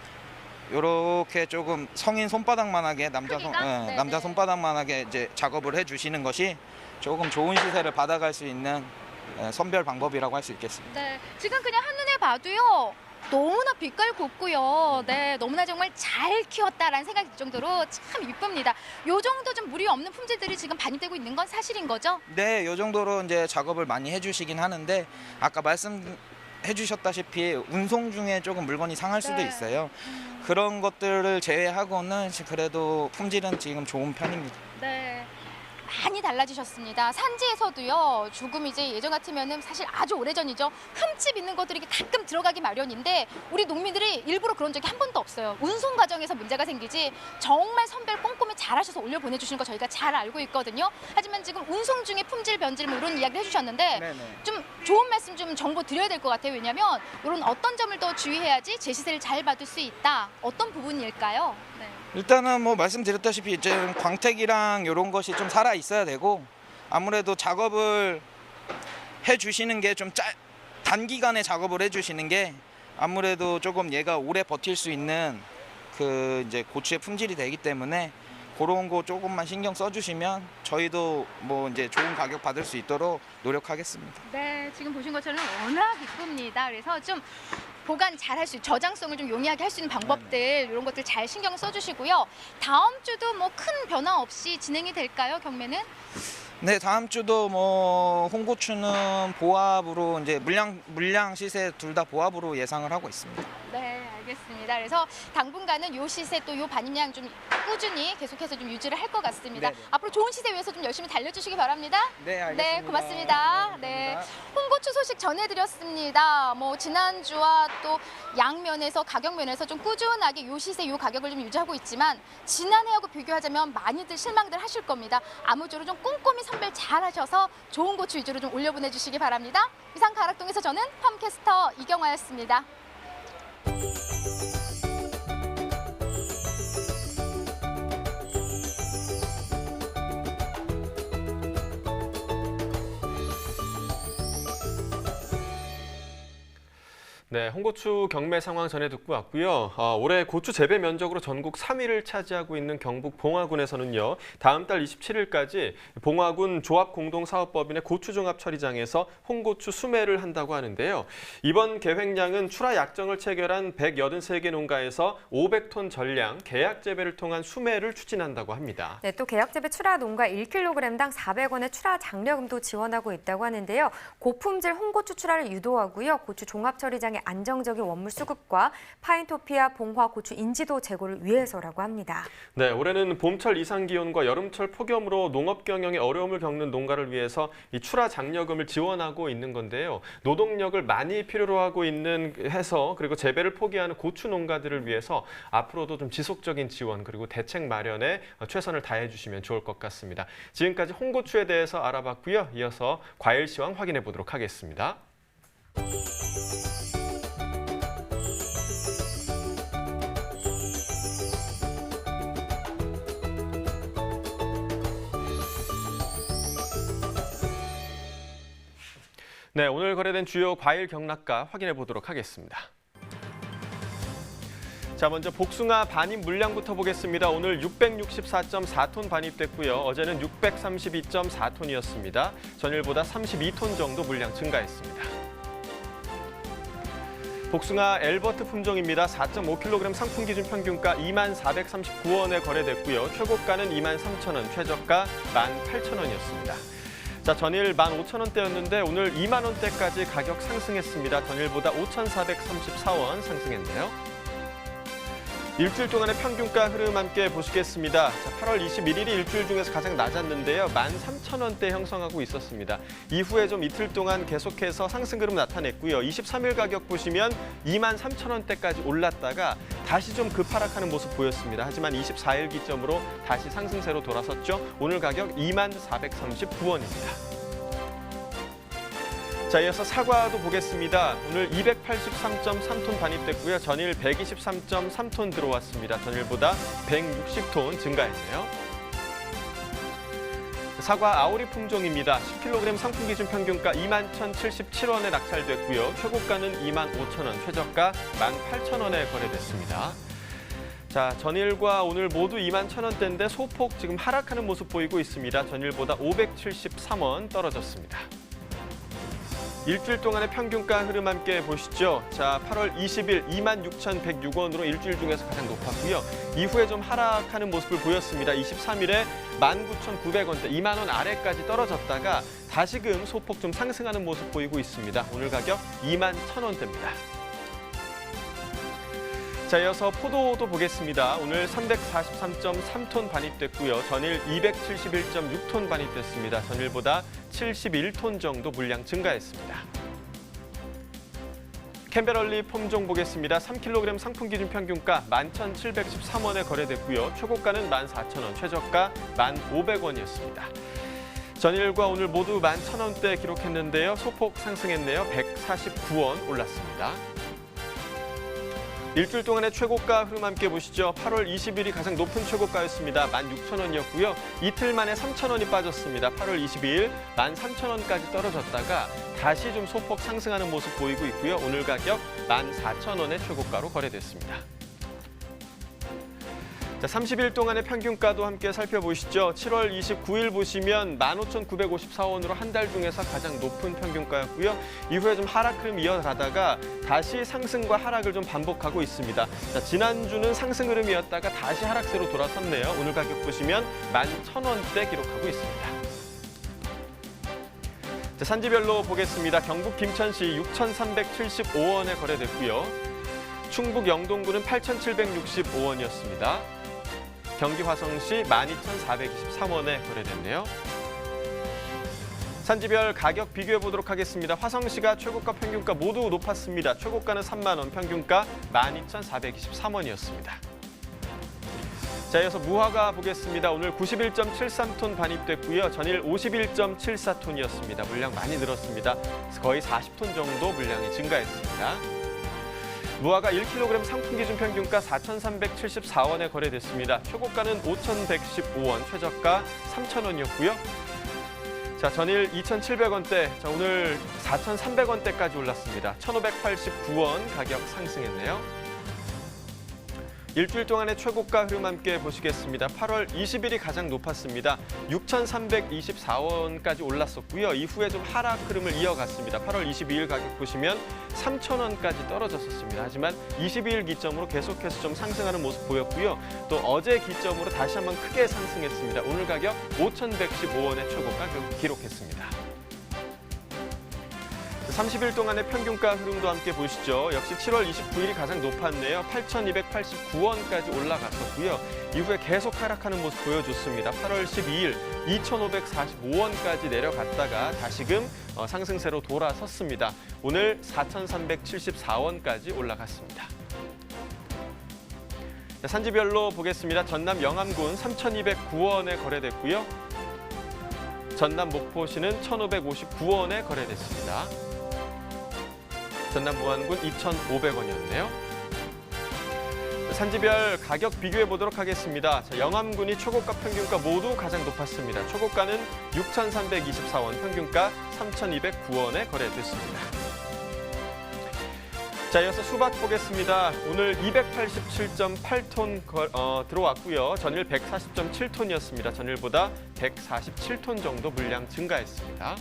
요렇게 조금 성인 손바닥만하게 크기가? 네네. 남자 손바닥만하게 이제 작업을 해주시는 것이 조금 좋은 시세를 받아갈 수 있는 선별 방법이라고 할 수 있겠습니다. 네. 지금 그냥 한눈에 봐도요. 너무나 빛깔 곱고요. 네, 너무나 정말 잘 키웠다라는 생각이 들 정도로 참 이쁩니다. 요 정도 좀 무리 없는 품질들이 지금 반입되고 있는 건 사실인 거죠? 네, 요 정도로 이제 작업을 많이 해주시긴 하는데 아까 말씀해주셨다시피 운송 중에 조금 물건이 상할 수도 네. 있어요. 그런 것들을 제외하고는 그래도 품질은 지금 좋은 편입니다. 네. 많이 달라지셨습니다. 산지에서도요. 조금 이제 예전 같으면은 사실 아주 오래전이죠. 흠집 있는 것들이 가끔 들어가기 마련인데 우리 농민들이 일부러 그런 적이 한 번도 없어요. 운송 과정에서 문제가 생기지 정말 선별 꼼꼼히 잘하셔서 올려 보내주시는 거 저희가 잘 알고 있거든요. 하지만 지금 운송 중에 품질 변질 뭐 이런 이야기를 해주셨는데 네네. 좀 좋은 말씀 좀 정보 드려야 될 것 같아요. 왜냐하면 이런 어떤 점을 더 주의해야지 제 시세를 잘 받을 수 있다. 어떤 부분일까요? 네. 일단은 뭐 말씀드렸다시피 이제 광택이랑 이런 것이 좀 살아 있어야 되고 아무래도 작업을 해주시는 게 좀 단기간에 작업을 해주시는 게 아무래도 조금 얘가 오래 버틸 수 있는 그 이제 고추의 품질이 되기 때문에 그런 거 조금만 신경 써주시면 저희도 뭐 이제 좋은 가격 받을 수 있도록 노력하겠습니다. 네, 지금 보신 것처럼 워낙 이쁩니다. 그래서 좀 보관 잘 할 수 있는, 저장성을 좀 용이하게 할 수 있는 방법들 이런 것들 잘 신경 써주시고요. 다음 주도 뭐 큰 변화 없이 진행이 될까요, 경매는? 네, 다음 주도 뭐 홍고추는 보합으로 이제 물량 시세 둘 다 보합으로 예상을 하고 있습니다. 네, 알겠습니다. 그래서 당분간은 요 시세 또 요 반입량 좀 꾸준히 계속해서 좀 유지를 할 것 같습니다. 네네. 앞으로 좋은 시세 위해서 좀 열심히 달려주시기 바랍니다. 네, 알겠습니다. 네, 고맙습니다. 네, 홍고추 소식 전해드렸습니다. 뭐 지난주와 또 양면에서 가격 면에서 좀 꾸준하게 요 시세 요 가격을 좀 유지하고 있지만 지난해하고 비교하자면 많이들 실망들 하실 겁니다. 아무쪼록 좀 꼼꼼히 선별 잘 하셔서 좋은 고추 위주로 좀 올려보내주시기 바랍니다. 이상 가락동에서 저는 팜캐스터 이경화였습니다. 네, 홍고추 경매 상황 전해 듣고 왔고요. 올해 고추 재배 면적으로 전국 3위를 차지하고 있는 경북 봉화군에서는요. 다음 달 27일까지 봉화군 조합공동사업법인의 고추종합처리장에서 홍고추 수매를 한다고 하는데요. 이번 계획량은 출하 약정을 체결한 183개 농가에서 500톤 전량 계약 재배를 통한 수매를 추진한다고 합니다. 네, 또 계약 재배 출하 농가 1kg당 400원의 출하 장려금도 지원하고 있다고 하는데요. 고품질 홍고추 출하를 유도하고요. 고추 종합처리장의 안정적인 원물 수급과 파인토피아 봉화 고추 인지도 제고를 위해서라고 합니다. 네, 올해는 봄철 이상 기온과 여름철 폭염으로 농업 경영에 어려움을 겪는 농가를 위해서 이 출하 장려금을 지원하고 있는 건데요. 노동력을 많이 필요로 하고 있는 해서 그리고 재배를 포기하는 고추 농가들을 위해서 앞으로도 좀 지속적인 지원 그리고 대책 마련에 최선을 다해 주시면 좋을 것 같습니다. 지금까지 홍고추에 대해서 알아봤고요. 이어서 과일 시황 확인해 보도록 하겠습니다. 네, 오늘 거래된 주요 과일 경락가 확인해 보도록 하겠습니다. 자, 먼저 복숭아 반입 물량부터 보겠습니다. 오늘 664.4톤 반입됐고요. 어제는 632.4톤이었습니다. 전일보다 32톤 정도 물량 증가했습니다. 복숭아 엘버트 품종입니다. 4.5kg 상품 기준 평균가 2439원에 거래됐고요. 최고가는 23,000원, 최저가 18,000원이었습니다. 자, 전일 15,000원대였는데 오늘 2만 원대까지 가격 상승했습니다. 전일보다 5,434원 상승했네요. 일주일 동안의 평균가 흐름 함께 보시겠습니다. 자, 8월 21일이 일주일 중에서 가장 낮았는데요. 13,000원대 형성하고 있었습니다. 이후에 좀 이틀 동안 계속해서 상승 흐름 나타냈고요. 23일 가격 보시면 23,000원대까지 올랐다가 다시 좀 급하락하는 모습 보였습니다. 하지만 24일 기점으로 다시 상승세로 돌아섰죠. 오늘 가격 2439원입니다. 자, 이어서 사과도 보겠습니다. 오늘 283.3톤 반입됐고요. 전일 123.3톤 들어왔습니다. 전일보다 160톤 증가했네요. 사과 아오리 품종입니다. 10kg 상품 기준 평균가 21,077원에 낙찰됐고요. 최고가는 25,000원, 최저가 18,000원에 거래됐습니다. 자, 전일과 오늘 모두 21,000원대인데 소폭 지금 하락하는 모습 보이고 있습니다. 전일보다 573원 떨어졌습니다. 일주일 동안의 평균가 흐름 함께 보시죠. 자, 8월 20일 26,106원으로 일주일 중에서 가장 높았고요. 이후에 좀 하락하는 모습을 보였습니다. 23일에 19,900원대, 2만 원 아래까지 떨어졌다가 다시금 소폭 좀 상승하는 모습 보이고 있습니다. 오늘 가격 21,000원대입니다. 자, 이어서 포도도 보겠습니다. 오늘 343.3톤 반입됐고요. 전일 271.6톤 반입됐습니다. 전일보다 71톤 정도 물량 증가했습니다. 캠베럴리 품종 보겠습니다. 3kg 상품 기준 평균가 11,713원에 거래됐고요. 최고가는 14,000원, 최저가 1,500원이었습니다. 전일과 오늘 모두 11,000원대 기록했는데요. 소폭 상승했네요. 149원 올랐습니다. 일주일 동안의 최고가 흐름 함께 보시죠. 8월 20일이 가장 높은 최고가였습니다. 16,000원이었고요. 이틀 만에 3,000원이 빠졌습니다. 8월 22일 13,000원까지 떨어졌다가 다시 좀 소폭 상승하는 모습 보이고 있고요. 오늘 가격 14,000원의 최고가로 거래됐습니다. 자, 30일 동안의 평균가도 함께 살펴보시죠. 7월 29일 보시면 15,954원으로 한 달 중에서 가장 높은 평균가였고요. 이후에 좀 하락 흐름 이어가다가 다시 상승과 하락을 좀 반복하고 있습니다. 자, 지난주는 상승 흐름이었다가 다시 하락세로 돌아섰네요. 오늘 가격 보시면 11,000원대 기록하고 있습니다. 자, 산지별로 보겠습니다. 경북 김천시 6,375원에 거래됐고요. 충북 영동구는 8,765원이었습니다. 경기 화성시 12,423원에 거래됐네요. 산지별 가격 비교해 보도록 하겠습니다. 화성시가 최고가 평균가 모두 높았습니다. 최고가는 3만 원, 평균가 12,423원이었습니다. 자, 이어서 무화과 보겠습니다. 오늘 91.73톤 반입됐고요. 전일 51.74톤이었습니다. 물량 많이 늘었습니다. 거의 40톤 정도 물량이 증가했습니다. 무화과 1kg 상품 기준 평균가 4,374원에 거래됐습니다. 최고가는 5,115원, 최저가 3,000원이었고요. 자, 전일 2,700원대, 자, 오늘 4,300원대까지 올랐습니다. 1,589원 가격 상승했네요. 일주일 동안의 최고가 흐름 함께 보시겠습니다. 8월 20일이 가장 높았습니다. 6,324원까지 올랐었고요. 이후에 좀 하락 흐름을 이어갔습니다. 8월 22일 가격 보시면 3,000원까지 떨어졌었습니다. 하지만 22일 기점으로 계속해서 좀 상승하는 모습 보였고요. 또 어제 기점으로 다시 한번 크게 상승했습니다. 오늘 가격 5,115원의 최고가 기록했습니다. 30일 동안의 평균가 흐름도 함께 보시죠. 역시 7월 29일이 가장 높았네요. 8,289원까지 올라갔었고요. 이후에 계속 하락하는 모습 보여줬습니다. 8월 12일 2,545원까지 내려갔다가 다시금 상승세로 돌아섰습니다. 오늘 4,374원까지 올라갔습니다. 자, 산지별로 보겠습니다. 전남 영암군 3,209원에 거래됐고요. 전남 목포시는 1,559원에 거래됐습니다. 전남 무안군 2,500원이었네요. 산지별 가격 비교해 보도록 하겠습니다. 자, 영암군이 최고가 평균가 모두 가장 높았습니다. 최고가는 6,324원, 평균가 3,209원에 거래됐습니다. 자, 이어서 수박 보겠습니다. 오늘 287.8톤 들어왔고요. 전일 140.7톤이었습니다. 전일보다 147톤 정도 물량 증가했습니다.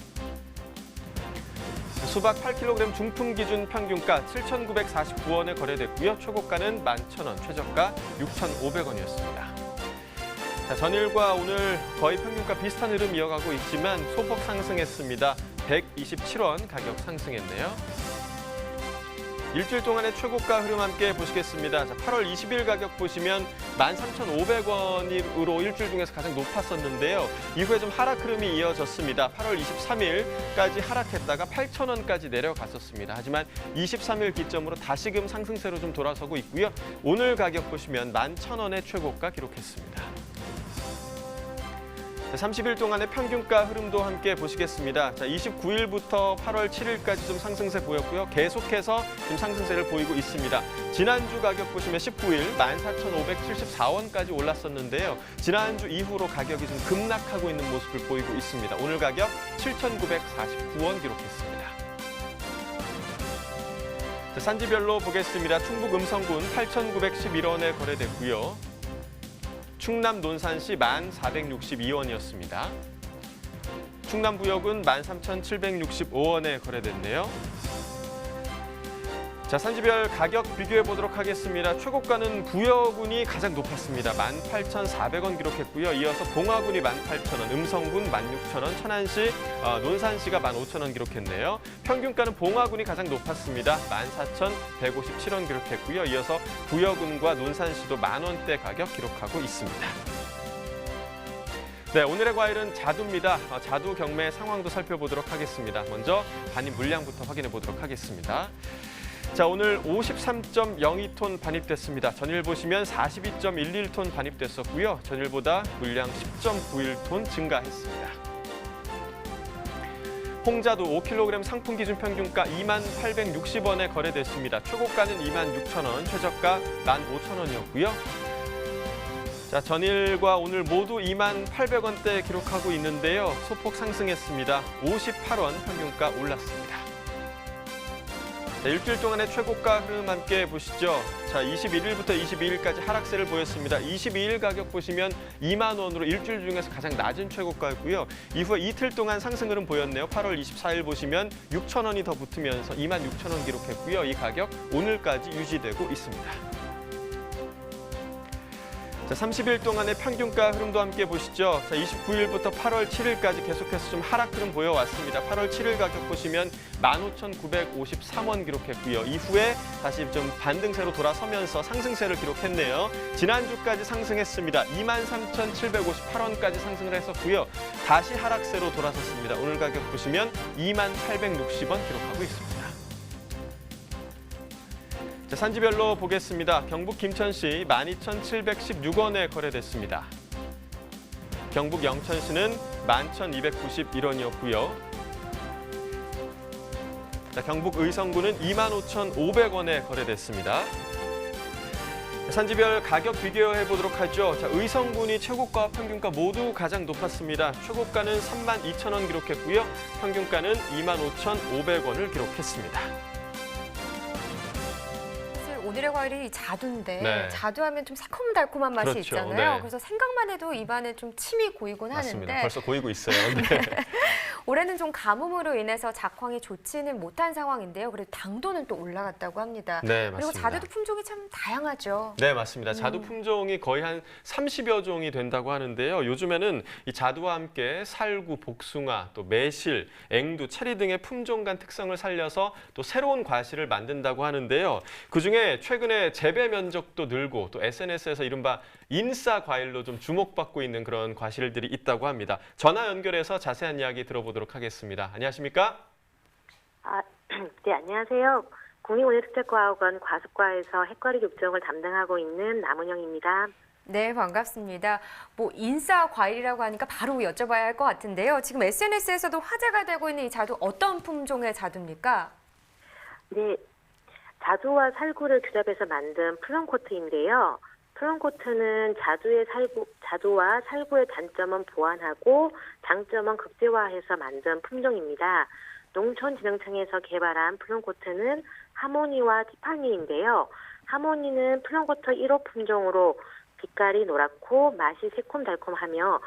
수박 8kg 중품 기준 평균가 7,949원에 거래됐고요. 최고가는 11,000원, 최저가 6,500원이었습니다. 자, 전일과 오늘 거의 평균가 비슷한 흐름 이어가고 있지만 소폭 상승했습니다. 127원 가격 상승했네요. 일주일 동안의 최고가 흐름 함께 보시겠습니다. 자, 8월 20일 가격 보시면 13,500원으로 일주일 중에서 가장 높았었는데요. 이후에 좀 하락 흐름이 이어졌습니다. 8월 23일까지 하락했다가 8,000원까지 내려갔었습니다. 하지만 23일 기점으로 다시금 상승세로 좀 돌아서고 있고요. 오늘 가격 보시면 11,000원의 최고가 기록했습니다. 30일 동안의 평균가 흐름도 함께 보시겠습니다. 자, 29일부터 8월 7일까지 좀 상승세 보였고요. 계속해서 좀 상승세를 보이고 있습니다. 지난주 가격 보시면 19일 14,574원까지 올랐었는데요. 지난주 이후로 가격이 좀 급락하고 있는 모습을 보이고 있습니다. 오늘 가격 7,949원 기록했습니다. 자, 산지별로 보겠습니다. 충북 음성군 8,911원에 거래됐고요. 충남 논산시 1,462원이었습니다. 충남 부여군 13,765원에 거래됐네요. 자, 산지별 가격 비교해 보도록 하겠습니다. 최고가는 부여군이 가장 높았습니다. 18,400원 기록했고요. 이어서 봉화군이 18,000원, 음성군 16,000원, 천안시, 논산시가 15,000원 기록했네요. 평균가는 봉화군이 가장 높았습니다. 14,157원 기록했고요. 이어서 부여군과 논산시도 10,000원대 가격 기록하고 있습니다. 네, 오늘의 과일은 자두입니다. 자두 경매 상황도 살펴보도록 하겠습니다. 먼저 반입 물량부터 확인해 보도록 하겠습니다. 자, 오늘 53.02톤 반입됐습니다. 전일 보시면 42.11톤 반입됐었고요. 전일보다 물량 10.91톤 증가했습니다. 홍자도 5kg 상품 기준 평균가 2860원에 거래됐습니다. 최고가는 26,000원, 최저가 15,000원이었고요. 자, 전일과 오늘 모두 28,800원대 기록하고 있는데요. 소폭 상승했습니다. 58원 평균가 올랐습니다. 자, 일주일 동안의 최고가 흐름 함께 보시죠. 자, 21일부터 22일까지 하락세를 보였습니다. 22일 가격 보시면 2만 원으로 일주일 중에서 가장 낮은 최고가였고요. 이후에 이틀 동안 상승 흐름 보였네요. 8월 24일 보시면 6천 원이 더 붙으면서 26,000원 기록했고요. 이 가격 오늘까지 유지되고 있습니다. 자, 30일 동안의 평균가 흐름도 함께 보시죠. 자, 29일부터 8월 7일까지 계속해서 좀 하락 흐름 보여왔습니다. 8월 7일 가격 보시면 15,953원 기록했고요. 이후에 다시 좀 반등세로 돌아서면서 상승세를 기록했네요. 지난주까지 상승했습니다. 23,758원까지 상승을 했었고요. 다시 하락세로 돌아섰습니다. 오늘 가격 보시면 28,600원 기록하고 있습니다. 자, 산지별로 보겠습니다. 경북 김천시 12,716원에 거래됐습니다. 경북 영천시는 11,291원이었고요. 자, 경북 의성구는 25,500원에 거래됐습니다. 산지별 가격 비교해 보도록 하죠. 자, 의성군이 최고가와 평균가 모두 가장 높았습니다. 최고가는 32,000원 기록했고요. 평균가는 25,500원을 기록했습니다. 오늘의 과일이 자두인데 네. 자두하면 좀 새콤달콤한 맛이 그렇죠. 있잖아요. 네. 그래서 생각만 해도 입안에 좀 침이 고이곤 맞습니다. 하는데 벌써 고이고 있어요. 네. 올해는 좀 가뭄으로 인해서 작황이 좋지는 못한 상황인데요. 그래도 당도는 또 올라갔다고 합니다. 네, 그리고 맞습니다. 자두도 품종이 참 다양하죠. 네, 맞습니다. 자두 품종이 거의 한 30여 종이 된다고 하는데요. 요즘에는 이 자두와 함께 살구, 복숭아, 또 매실, 앵두, 체리 등의 품종 간 특성을 살려서 또 새로운 과실을 만든다고 하는데요. 그중에 최근에 재배 면적도 늘고 또 SNS에서 이른바 인싸 과일로 좀 주목받고 있는 그런 과실들이 있다고 합니다. 전화 연결해서 자세한 이야기 들어보도록 하겠습니다. 안녕하십니까? 네, 안녕하세요. 국립원예특별과학원 과습과에서 핵과리 교정을 담당하고 있는 남은영입니다. 네, 반갑습니다. 뭐 인싸 과일이라고 하니까 바로 여쭤봐야 할 것 같은데요. 지금 SNS에서도 화제가 되고 있는 이 자두 어떤 품종의 자두입니까? 네, 자두와 살구를 결합해서 만든 플럼코트인데요. 플럼코트는 자두와 살구의 단점은 보완하고 장점은 극대화해서 만든 품종입니다. 농촌진흥청에서 개발한 플럼코트는 하모니와 티파니인데요. 하모니는 플럼코트 1호 품종으로 빛깔이 노랗고 맛이 새콤달콤하며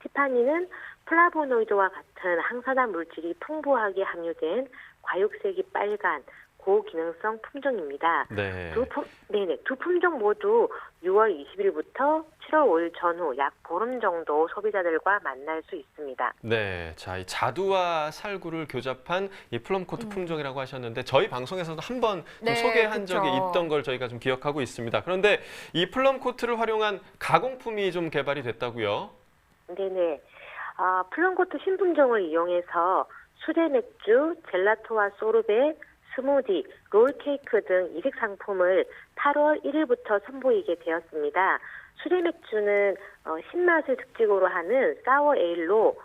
티파니는 플라보노이드와 같은 항산화 물질이 풍부하게 함유된 과육색이 빨간 고기능성 품종입니다. 네. 두 품종 모두 6월 20일부터 7월 5일 전후 약 보름 정도 소비자들과 만날 수 있습니다. 네, 자, 이 자두와 살구를 교잡한 이 플럼코트 품종이라고 하셨는데 저희 방송에서도 한번 네, 소개한 그쵸. 적이 있던 걸 저희가 좀 기억하고 있습니다. 그런데 이 플럼코트를 활용한 가공품이 좀 개발이 됐다고요? 네네. 플럼코트 신품종을 이용해서 수제 맥주, 젤라토와 소르베, 스무디, 롤케이크 등 이색 상품을 8월 1일부터 선보이게 되었습니다. 수제 맥주는 신맛을 특징으로 하는 사워 에일로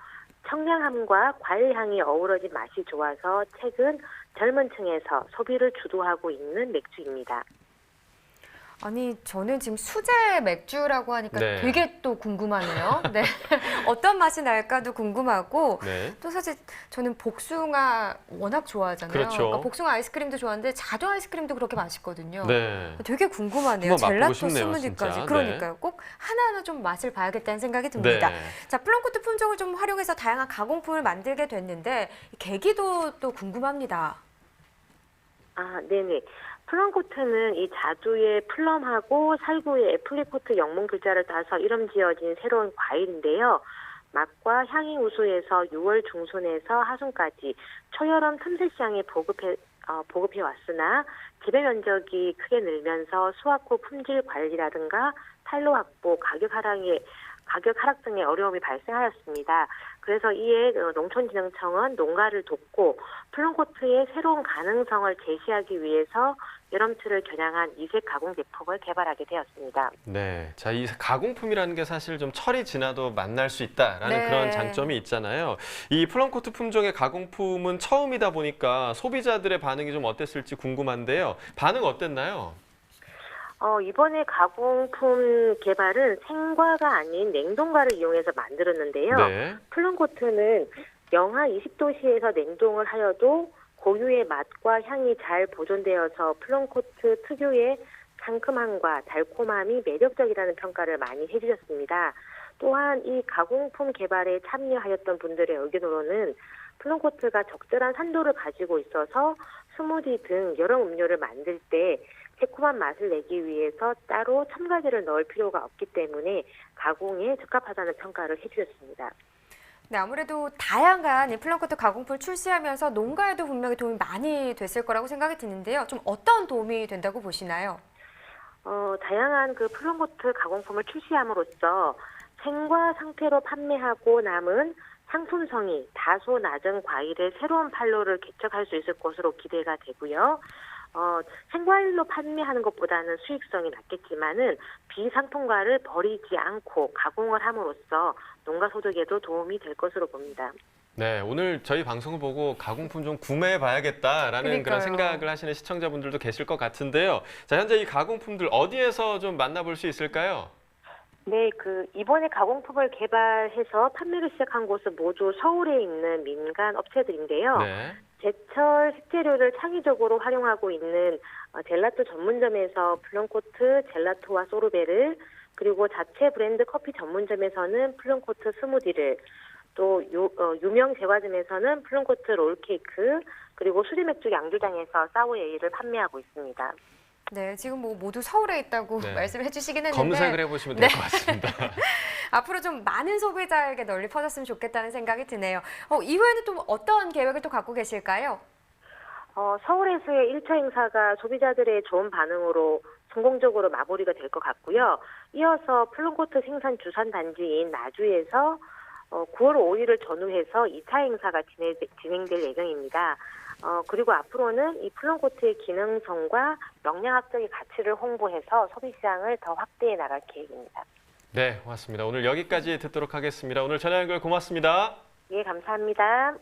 청량함과 과일향이 어우러진 맛이 좋아서 최근 젊은 층에서 소비를 주도하고 있는 맥주입니다. 아니, 저는 지금 수제 맥주라고 하니까 네. 되게 또 궁금하네요. 네. 어떤 맛이 날까도 궁금하고 네. 또 사실 저는 복숭아 워낙 좋아하잖아요. 그렇죠. 그러니까 복숭아 아이스크림도 좋아하는데 자두 아이스크림도 그렇게 맛있거든요. 네. 되게 궁금하네요. 한번 맛보고 젤라또 싶네요, 스무디까지. 진짜. 그러니까요. 꼭 하나하나 좀 맛을 봐야겠다는 생각이 듭니다. 네. 자, 플럼코트 품종을 좀 활용해서 다양한 가공품을 만들게 됐는데 이 계기도 또 궁금합니다. 네네. 플럼코트는 이 자두의 플럼하고 살구의 애플리코트 영문 글자를 따서 이름 지어진 새로운 과일인데요. 맛과 향이 우수해서 6월 중순에서 하순까지 초여름 틈새 시장에 보급해 왔으나 재배 면적이 크게 늘면서 수확 후 품질 관리라든가 판로 확보, 가격 하락 등의 어려움이 발생하였습니다. 그래서 이에 농촌진흥청은 농가를 돕고 플럼코트의 새로운 가능성을 제시하기 위해서 여름철을 겨냥한 이색 가공 제품을 개발하게 되었습니다. 네, 자, 이 가공품이라는 게 사실 좀 철이 지나도 만날 수 있다라는 네. 그런 장점이 있잖아요. 이 플럼코트 품종의 가공품은 처음이다 보니까 소비자들의 반응이 좀 어땠을지 궁금한데요. 반응 어땠나요? 이번에 가공품 개발은 생과가 아닌 냉동과를 이용해서 만들었는데요. 네. 플럼코트는 영하 20도씨에서 냉동을 하여도 고유의 맛과 향이 잘 보존되어서 플럼코트 특유의 상큼함과 달콤함이 매력적이라는 평가를 많이 해주셨습니다. 또한 이 가공품 개발에 참여하였던 분들의 의견으로는 플럼코트가 적절한 산도를 가지고 있어서 스무디 등 여러 음료를 만들 때 새콤한 맛을 내기 위해서 따로 첨가제를 넣을 필요가 없기 때문에 가공에 적합하다는 평가를 해주셨습니다. 네, 아무래도 다양한 이 플럼코트 가공품을 출시하면서 농가에도 분명히 도움이 많이 됐을 거라고 생각이 드는데요. 좀 어떤 도움이 된다고 보시나요? 다양한 그 플럼코트 가공품을 출시함으로써 생과 상태로 판매하고 남은 상품성이 다소 낮은 과일의 새로운 판로를 개척할 수 있을 것으로 기대가 되고요. 생과일로 판매하는 것보다는 수익성이 낮겠지만은 비상품과를 버리지 않고 가공을 함으로써 농가 소득에도 도움이 될 것으로 봅니다. 네, 오늘 저희 방송을 보고 가공품 좀 구매해봐야겠다라는 그런 그러니까요. 생각을 하시는 시청자분들도 계실 것 같은데요. 자, 현재 이 가공품들 어디에서 좀 만나볼 수 있을까요? 네, 이번에 가공품을 개발해서 판매를 시작한 곳은 모두 서울에 있는 민간 업체들인데요. 네. 제철 식재료를 창의적으로 활용하고 있는 젤라또 전문점에서 플럼코트, 젤라토와 소르베를, 그리고 자체 브랜드 커피 전문점에서는 플럼코트 스무디를, 또 유명 제과점에서는 플럼코트 롤케이크, 그리고 수제맥주 양조장에서 사워에이를 판매하고 있습니다. 네, 지금 모두 서울에 있다고 네. 말씀을 해주시긴 했는데 검색을 해보시면 될 것 네. 같습니다. 앞으로 좀 많은 소비자에게 널리 퍼졌으면 좋겠다는 생각이 드네요. 이후에는 또 어떤 계획을 또 갖고 계실까요? 서울에서의 1차 행사가 소비자들의 좋은 반응으로 성공적으로 마무리가 될 것 같고요. 이어서 플럼코트 생산 주산 단지인 나주에서 9월 5일을 전후해서 2차 행사가 진행될 예정입니다. 그리고 앞으로는 이 플럼코트의 기능성과 영양학적인 가치를 홍보해서 소비 시장을 더 확대해 나갈 계획입니다. 네, 고맙습니다. 오늘 여기까지 듣도록 하겠습니다. 오늘 전화 연결 고맙습니다. 예, 감사합니다.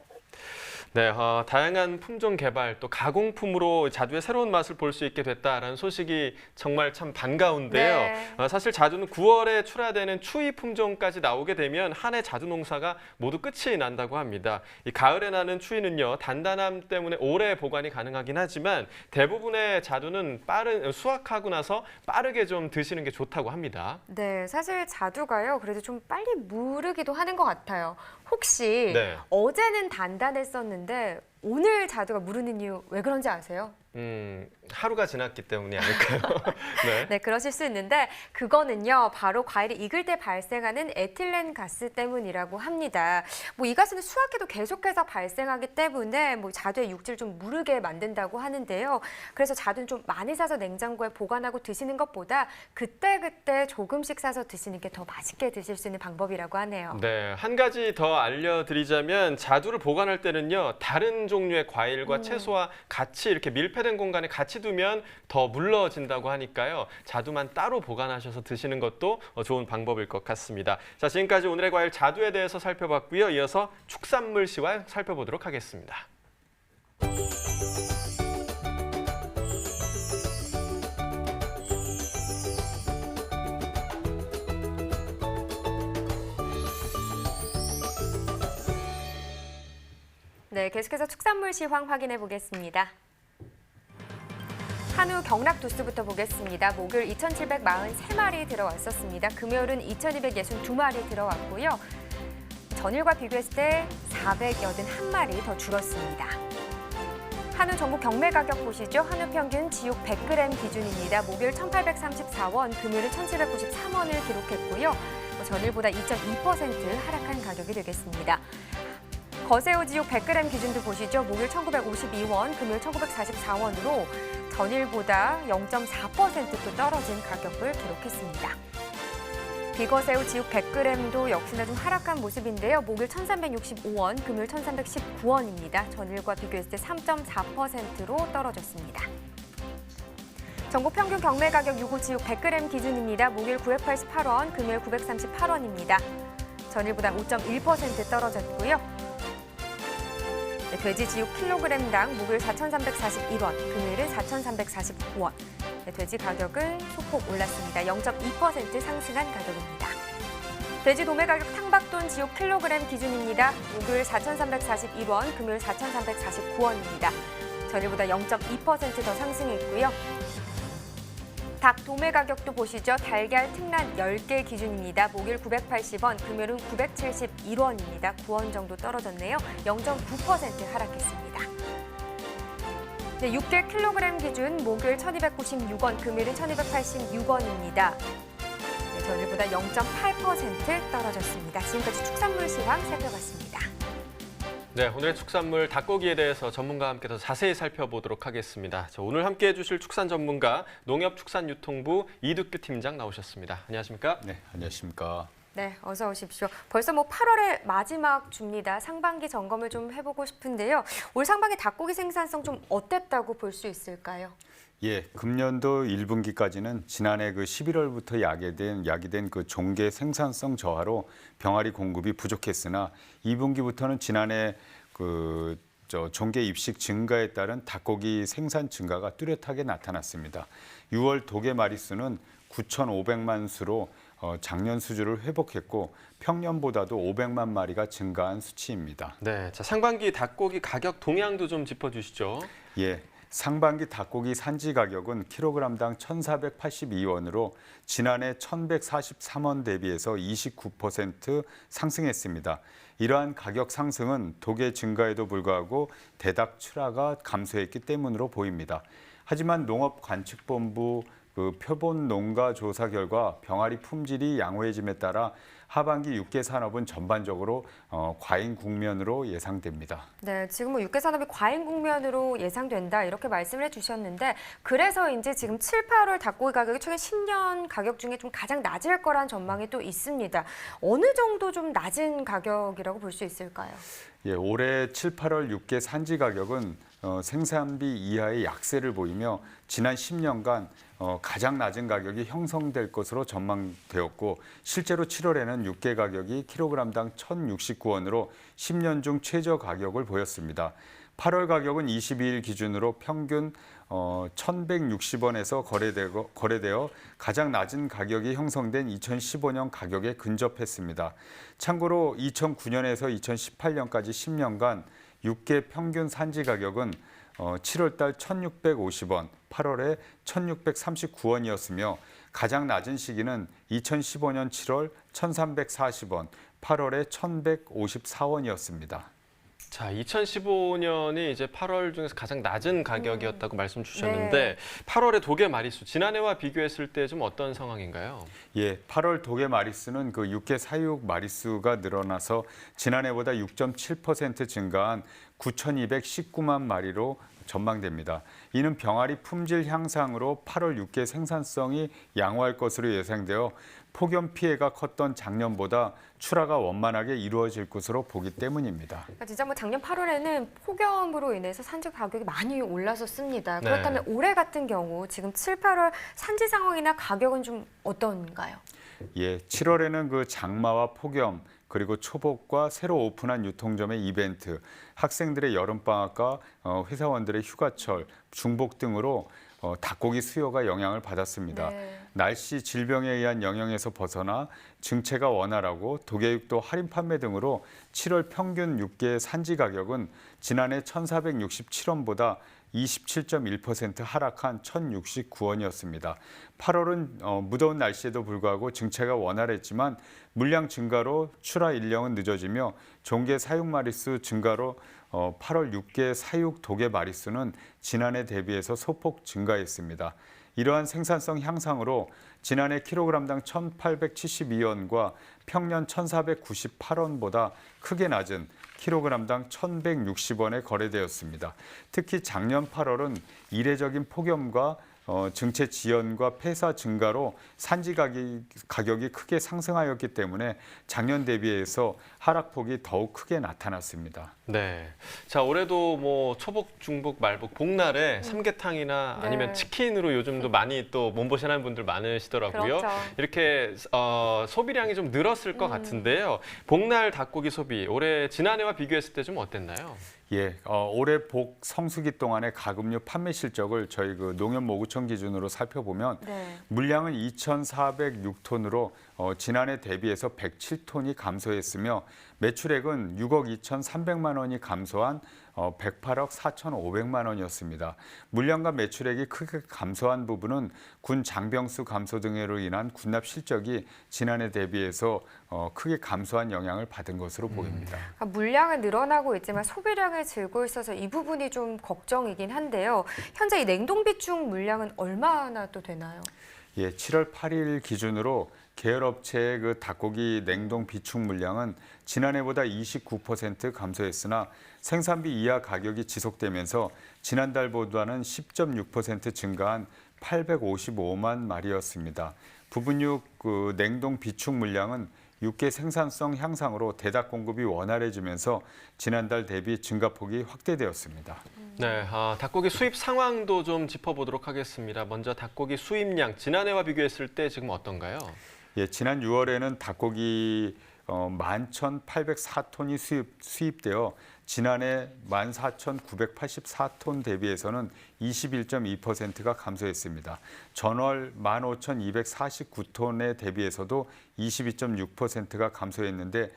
네, 다양한 품종 개발 또 가공품으로 자두의 새로운 맛을 볼 수 있게 됐다라는 소식이 정말 참 반가운데요. 네. 사실 자두는 9월에 출하되는 추위 품종까지 나오게 되면 한 해 자두 농사가 모두 끝이 난다고 합니다. 이 가을에 나는 추위는요, 단단함 때문에 오래 보관이 가능하긴 하지만 대부분의 자두는 수확하고 나서 빠르게 좀 드시는 게 좋다고 합니다. 네, 사실 자두가요, 그래도 좀 빨리 무르기도 하는 것 같아요. 혹시 네. 어제는 단단했었는데 오늘 자두가 무르는 이유 왜 그런지 아세요? 하루가 지났기 때문이 아닐까요? 네. 네, 그러실 수 있는데 그거는요, 바로 과일이 익을 때 발생하는 에틸렌 가스 때문이라고 합니다. 이 가스는 수확해도 계속해서 발생하기 때문에 자두의 육질을 좀 무르게 만든다고 하는데요. 그래서 자두는 좀 많이 사서 냉장고에 보관하고 드시는 것보다 그때그때 조금씩 사서 드시는 게 더 맛있게 드실 수 있는 방법이라고 하네요. 네, 한 가지 더 알려드리자면 자두를 보관할 때는요, 다른 종류의 과일과 채소와 같이 이렇게 밀폐된 공간에 같이 두면 더 물러진다고 하니까요. 자두만 따로 보관하셔서 드시는 것도 좋은 방법일 것 같습니다. 자, 지금까지 오늘의 과일 자두에 대해서 살펴봤고요. 이어서 축산물 시황 살펴보도록 하겠습니다. 네, 계속해서 축산물 시황 확인해 보겠습니다. 한우 경락 두수부터 보겠습니다. 목요일 2,743마리 들어왔었습니다. 금요일은 2,262마리 들어왔고요. 전일과 비교했을 때 481마리 더 줄었습니다. 한우 전국 경매 가격 보시죠. 한우 평균 지육 100g 기준입니다. 목요일 1,834원, 금요일은 1,793원을 기록했고요. 전일보다 2.2% 하락한 가격이 되겠습니다. 거새우 지육 100g 기준도 보시죠. 목요일 1,952원, 금요일 1,944원으로 전일보다 0.4%또 떨어진 가격을 기록했습니다. 비거새우 지육 100g도 역시나 좀 하락한 모습인데요. 목요일 1,365원, 금요일 1,319원입니다. 전일과 비교했을 때 3.4%로 떨어졌습니다. 전국 평균 경매 가격 유고 지육 100g 기준입니다. 목요일 988원, 금요일 938원입니다. 전일보다 5.1% 떨어졌고요. 네, 돼지 지육 킬로그램당 목요일 4,341원, 금요일은 4,349원. 네, 돼지 가격은 소폭 올랐습니다. 0.2% 상승한 가격입니다. 돼지 도매 가격 탕박돈 지육 킬로그램 기준입니다. 목요일 4,341원, 금요일 4,349원입니다. 전일보다 0.2% 더 상승했고요. 닭 도매 가격도 보시죠. 달걀 특란 10개 기준입니다. 목요일 980원, 금요일은 971원입니다. 9원 정도 떨어졌네요. 0.9% 하락했습니다. 네, 육개 킬로그램 기준 목요일 1,296원, 금요일은 1,286원입니다. 네, 전일보다 0.8% 떨어졌습니다. 지금까지 축산물 시황 살펴봤습니다. 네, 오늘의 축산물 닭고기에 대해서 전문가와 함께 더 자세히 살펴보도록 하겠습니다. 자, 오늘 함께해 주실 축산 전문가 농협축산유통부 이두규 팀장 나오셨습니다. 안녕하십니까? 네, 안녕하십니까? 네, 어서 오십시오. 벌써 8월의 마지막 주입니다. 상반기 점검을 좀 해보고 싶은데요. 올 상반기 닭고기 생산성 좀 어땠다고 볼 수 있을까요? 예, 금년도 1분기까지는 지난해 11월부터 야기된 종계 생산성 저하로 병아리 공급이 부족했으나 2분기부터는 지난해 종계 입식 증가에 따른 닭고기 생산 증가가 뚜렷하게 나타났습니다. 6월 도계 마리수는 9,500만 수로 작년 수준을 회복했고 평년보다도 500만 마리가 증가한 수치입니다. 네, 자, 상반기 닭고기 가격 동향도 좀 짚어주시죠. 예. 상반기 닭고기 산지 가격은 킬로그램당 1,482원으로 지난해 1,143원 대비해서 29% 상승했습니다. 이러한 가격 상승은 도계 증가에도 불구하고 대닭 출하가 감소했기 때문으로 보입니다. 하지만 농업관측본부 표본 농가 조사 결과 병아리 품질이 양호해짐에 따라 하반기 육계 산업은 전반적으로 과잉 국면으로 예상됩니다. 네, 지금 육계 산업이 과잉 국면으로 예상된다 이렇게 말씀을 해주셨는데 그래서 이제 지금 7, 8월 닭고기 가격이 최근 10년 가격 중에 좀 가장 낮을 거란 전망이 또 있습니다. 어느 정도 좀 낮은 가격이라고 볼 수 있을까요? 예, 올해 7, 8월 육계 산지 가격은 생산비 이하의 약세를 보이며 지난 10년간 가장 낮은 가격이 형성될 것으로 전망되었고 실제로 7월에는 육계 가격이 킬로그램당 1,069원으로 10년 중 최저 가격을 보였습니다. 8월 가격은 22일 기준으로 평균 1,160원에서 거래되어 가장 낮은 가격이 형성된 2015년 가격에 근접했습니다. 참고로 2009년에서 2018년까지 10년간 육계 평균 산지 가격은 7월 달 1,650원, 8월에 1,639원이었으며 가장 낮은 시기는 2015년 7월 1,340원, 8월에 1,154원이었습니다. 자, 2015년이 이제 8월 중에서 가장 낮은 가격이었다고 말씀 주셨는데 네. 8월의 도계 마리수 지난해와 비교했을 때 좀 어떤 상황인가요? 예, 8월 도계 마리수는 육계 사육 마리수가 늘어나서 지난해보다 6.7% 증가한 9,219만 마리로 전망됩니다. 이는 병아리 품질 향상으로 8월 육계 생산성이 양호할 것으로 예상되어 폭염 피해가 컸던 작년보다 출하가 원만하게 이루어질 것으로 보기 때문입니다. 그러니까 진짜 작년 8월에는 폭염으로 인해서 산지 가격이 많이 올랐었습니다. 네. 그렇다면 올해 같은 경우 지금 7, 8월 산지 상황이나 가격은 좀 어떤가요? 예, 7월에는 장마와 폭염 그리고 초복과 새로 오픈한 유통점의 이벤트, 학생들의 여름방학과 회사원들의 휴가철, 중복 등으로 닭고기 수요가 영향을 받았습니다. 네. 날씨, 질병에 의한 영향에서 벗어나 증체가 원활하고 도개육도 할인 판매 등으로 7월 평균 육계 산지 가격은 지난해 1,467원보다 27.1% 하락한 1,069원이었습니다. 8월은 무더운 날씨에도 불구하고 증체가 원활했지만 물량 증가로 출하 일령은 늦어지며 종계 사육 마리수 증가로 8월 육계 사육 도계 마리수는 지난해 대비해서 소폭 증가했습니다. 이러한 생산성 향상으로 지난해 킬로그램당 1,872원과 평년 1,498원보다 크게 낮은 킬로그램당 1,160원에 거래되었습니다. 특히 작년 8월은 이례적인 폭염과 증체 지연과 폐사 증가로 산지 가격이 크게 상승하였기 때문에 작년 대비해서 하락폭이 더욱 크게 나타났습니다. 네. 자, 올해도 뭐 초복, 중복, 말복, 복날에 삼계탕이나 네. 아니면 치킨으로 요즘도 많이 또 몸보신하는 분들 많으시더라고요. 그렇죠. 이렇게 소비량이 좀 늘었을 것 같은데요. 복날 닭고기 소비 올해 지난해와 비교했을 때 좀 어땠나요? 예, 올해 복 성수기 동안의 가금류 판매 실적을 저희 그 농협모구청 기준으로 살펴보면 네. 물량은 2,406톤으로 지난해 대비해서 107톤이 감소했으며 매출액은 6억 2,300만 원이 감소한 108억 4,500만 원이었습니다. 물량과 매출액이 크게 감소한 부분은 군 장병수 감소 등으로 인한 군납 실적이 지난해 대비해서 크게 감소한 영향을 받은 것으로 보입니다. 물량은 늘어나고 있지만 소비량을 줄고 있어서 이 부분이 좀 걱정이긴 한데요. 현재 이 냉동 비축 물량은 얼마나 또 되나요? 예, 7월 8일 기준으로 계열업체의 그 닭고기 냉동 비축 물량은 지난해보다 29% 감소했으나 생산비 이하 가격이 지속되면서 지난달보다는 10.6% 증가한 855만 마리였습니다. 부분육 그 냉동 비축 물량은 육계 생산성 향상으로 대닭 공급이 원활해지면서 지난달 대비 증가폭이 확대되었습니다. 네, 닭고기 수입 상황도 좀 짚어보도록 하겠습니다. 먼저 닭고기 수입량 지난해와 비교했을 때 지금 어떤가요? 예, 지난 6월에는 닭고기 11,804톤이 수입되어 지난해 14,984톤 대비해서는 21.2%가 감소했습니다. 전월 15,249톤에 대비해서도 22.6%가 감소했는데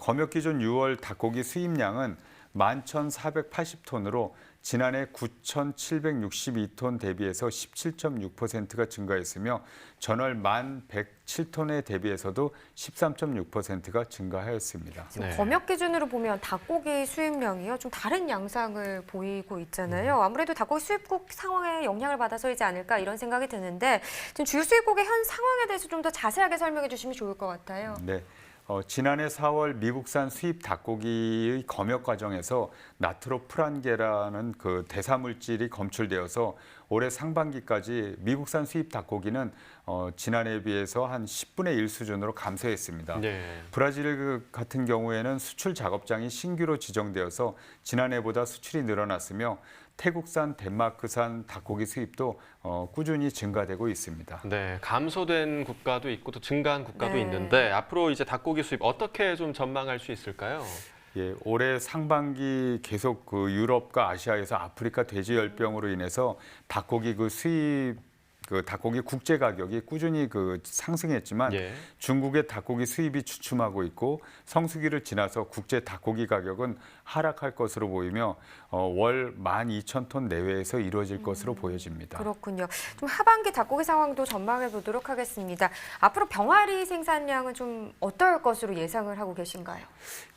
검역 기준 6월 닭고기 수입량은 11,480톤으로 지난해 9,762톤 대비해서 17.6%가 증가했으며 전월 1,107톤에 대비해서도 13.6%가 증가하였습니다. 지금 네. 검역 기준으로 보면 닭고기 수입량이요 좀 다른 양상을 보이고 있잖아요. 아무래도 닭고기 수입국 상황에 영향을 받아서이지 않을까 이런 생각이 드는데 지금 주요 수입국의 현 상황에 대해서 좀 더 자세하게 설명해 주시면 좋을 것 같아요. 네. 지난해 4월 미국산 수입 닭고기의 검역 과정에서 나트로프란게라는 그 대사물질이 검출되어서 올해 상반기까지 미국산 수입 닭고기는 지난해에 비해서 한 10분의 1 수준으로 감소했습니다. 네. 브라질 같은 경우에는 수출 작업장이 신규로 지정되어서 지난해보다 수출이 늘어났으며 태국산, 덴마크산 닭고기 수입도 꾸준히 증가되고 있습니다. 네, 감소된 국가도 있고 또 증가한 국가도 네. 있는데 앞으로 이제 닭고기 수입 어떻게 좀 전망할 수 있을까요? 예, 올해 상반기 계속 그 유럽과 아시아에서 아프리카 돼지열병으로 인해서 닭고기 닭고기 국제 가격이 꾸준히 상승했지만 예. 중국의 닭고기 수입이 주춤하고 있고 성수기를 지나서 국제 닭고기 가격은 하락할 것으로 보이며 월 12,000톤 내외에서 이루어질 것으로 보여집니다. 그렇군요. 좀 하반기 닭고기 상황도 전망해 보도록 하겠습니다. 앞으로 병아리 생산량은 좀 어떨 것으로 예상을 하고 계신가요?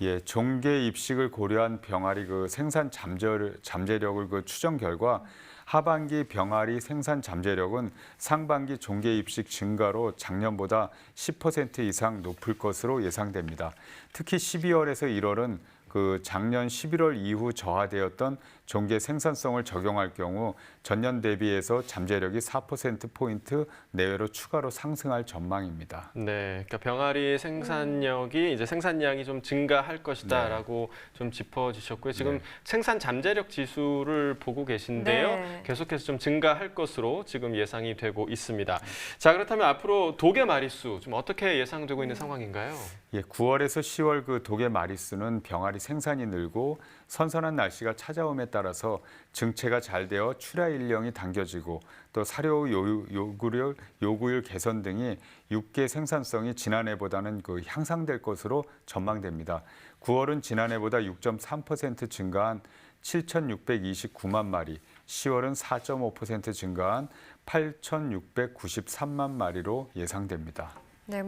예, 종계 입식을 고려한 병아리 생산 잠재력을 추정 결과 하반기 병아리 생산 잠재력은 상반기 종계 입식 증가로 작년보다 10% 이상 높을 것으로 예상됩니다. 특히 12월에서 1월은 작년 11월 이후 저하되었던 종계 생산성을 적용할 경우 전년 대비해서 잠재력이 4%포인트 내외로 추가로 상승할 전망입니다. 네, 그러니까 병아리 생산력이 이제 생산량이 좀 증가할 것이다라고 좀 짚어주셨고요. 지금 생산 잠재력 지수를 보고 계신데요. 네. 계속해서 좀 증가할 것으로 지금 예상이 되고 있습니다. 자, 그렇다면 앞으로 도개 마리수 좀 어떻게 예상되고 있는 상황인가요? 예, 9월에서 10월 도개 마리수는 병아리 생산이 늘고 선선한 날씨가 찾아옴에 따라서 증체가 잘 되어 출하 일령이 당겨지고 또 사료 요구율 개선 등이 육계 생산성이 지난해보다는 향상될 것으로 전망됩니다. 9월은 지난해보다 6.3% 증가한 7,629만 마리, 10월은 4.5% 증가한 8,693만 마리로 예상됩니다. 네,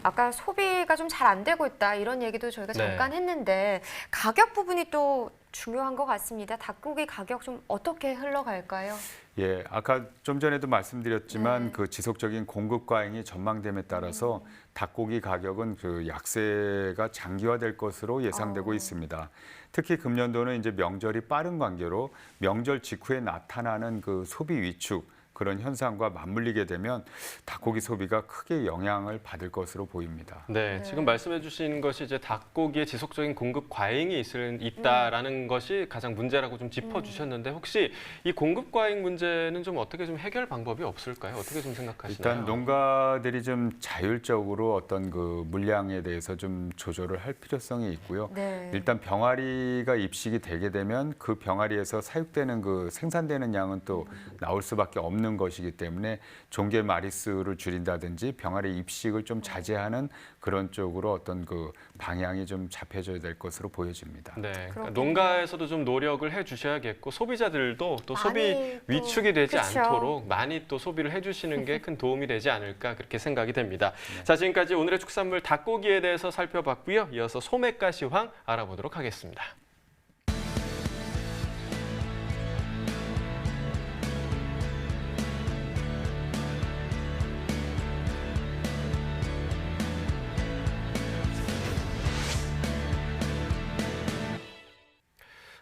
아까 소비가 좀 잘 안 되고 있다 이런 얘기도 저희가 잠깐 했는데 가격 부분이 또 중요한 것 같습니다. 닭고기 가격 좀 어떻게 흘러갈까요? 예, 아까 좀 전에도 말씀드렸지만 지속적인 공급 과잉이 전망됨에 따라서 닭고기 가격은 약세가 장기화될 것으로 예상되고 있습니다. 특히 금년도는 이제 명절이 빠른 관계로 명절 직후에 나타나는 소비 위축 그런 현상과 맞물리게 되면 닭고기 소비가 크게 영향을 받을 것으로 보입니다. 네, 지금 말씀해 주신 것이 이제 닭고기의 지속적인 공급 과잉이 있다라는 것이 가장 문제라고 좀 짚어주셨는데 혹시 이 공급 과잉 문제는 좀 어떻게 좀 해결 방법이 없을까요? 어떻게 좀 생각하시나요? 일단 농가들이 좀 자율적으로 어떤 그 물량에 대해서 좀 조절을 할 필요성이 있고요. 네. 일단 병아리가 입식이 되게 되면 그 병아리에서 사육되는 그 생산되는 양은 또 나올 수밖에 없는 것이기 때문에 종계 마리수를 줄인다든지 병아리 입식을 좀 자제하는 그런 쪽으로 어떤 그 방향이 좀 잡혀져야 될 것으로 보여집니다. 네, 그러니까 농가에서도 좀 노력을 해주셔야겠고 소비자들도 또 소비 위축이 되지 그쵸. 않도록 많이 또 소비를 해주시는 게 큰 도움이 되지 않을까 그렇게 생각이 됩니다. 자, 지금까지 오늘의 축산물 닭고기에 대해서 살펴봤고요. 이어서 소매가 시황 알아보도록 하겠습니다.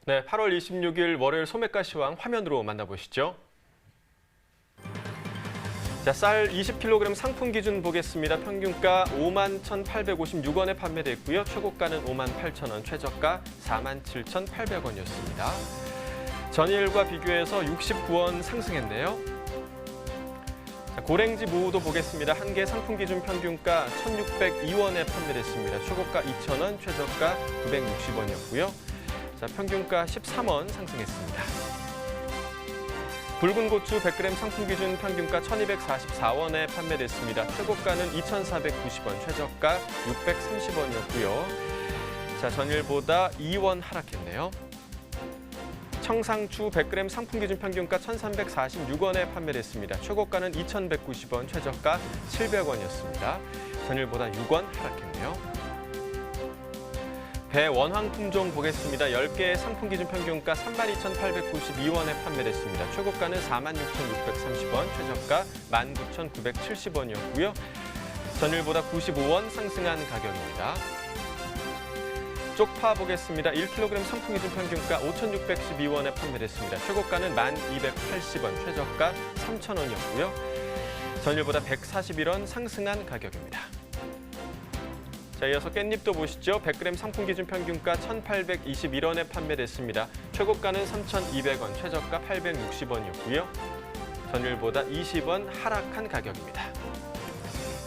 네, 8월 26일 월요일 소매가 시황 화면으로 만나보시죠. 자, 쌀 20kg 상품 기준 보겠습니다. 평균가 51,856원에 판매됐고요. 최고가는 58,000원, 최저가 47,800원이었습니다. 전일과 비교해서 69원 상승했네요. 자, 고랭지 무도 보겠습니다. 한 개 상품 기준 평균가 1,602원에 판매됐습니다. 최고가 2,000원, 최저가 960원이었고요. 자, 평균가 13원 상승했습니다. 붉은 고추 100g 상품 기준 평균가 1,244원에 판매됐습니다. 최고가는 2,490원, 최저가 630원이었고요. 자, 전일보다 2원 하락했네요. 청상추 100g 상품 기준 평균가 1,346원에 판매됐습니다. 최고가는 2,190원, 최저가 700원이었습니다. 전일보다 6원 하락했네요. 배 원황 품종 보겠습니다. 10개 상품 기준 평균가 32,892원에 판매됐습니다. 최고가는 46,630원, 최저가 19,970원이었고요. 전일보다 95원 상승한 가격입니다. 쪽파 보겠습니다. 1kg 상품 기준 평균가 5,612원에 판매됐습니다. 최고가는 1,280원, 최저가 3,000원이었고요. 전일보다 141원 상승한 가격입니다. 자, 이어서 깻잎도 보시죠. 100g 상품 기준 평균가 1,821원에 판매됐습니다. 최고가는 3,200원, 최저가 860원이었고요. 전일보다 20원 하락한 가격입니다.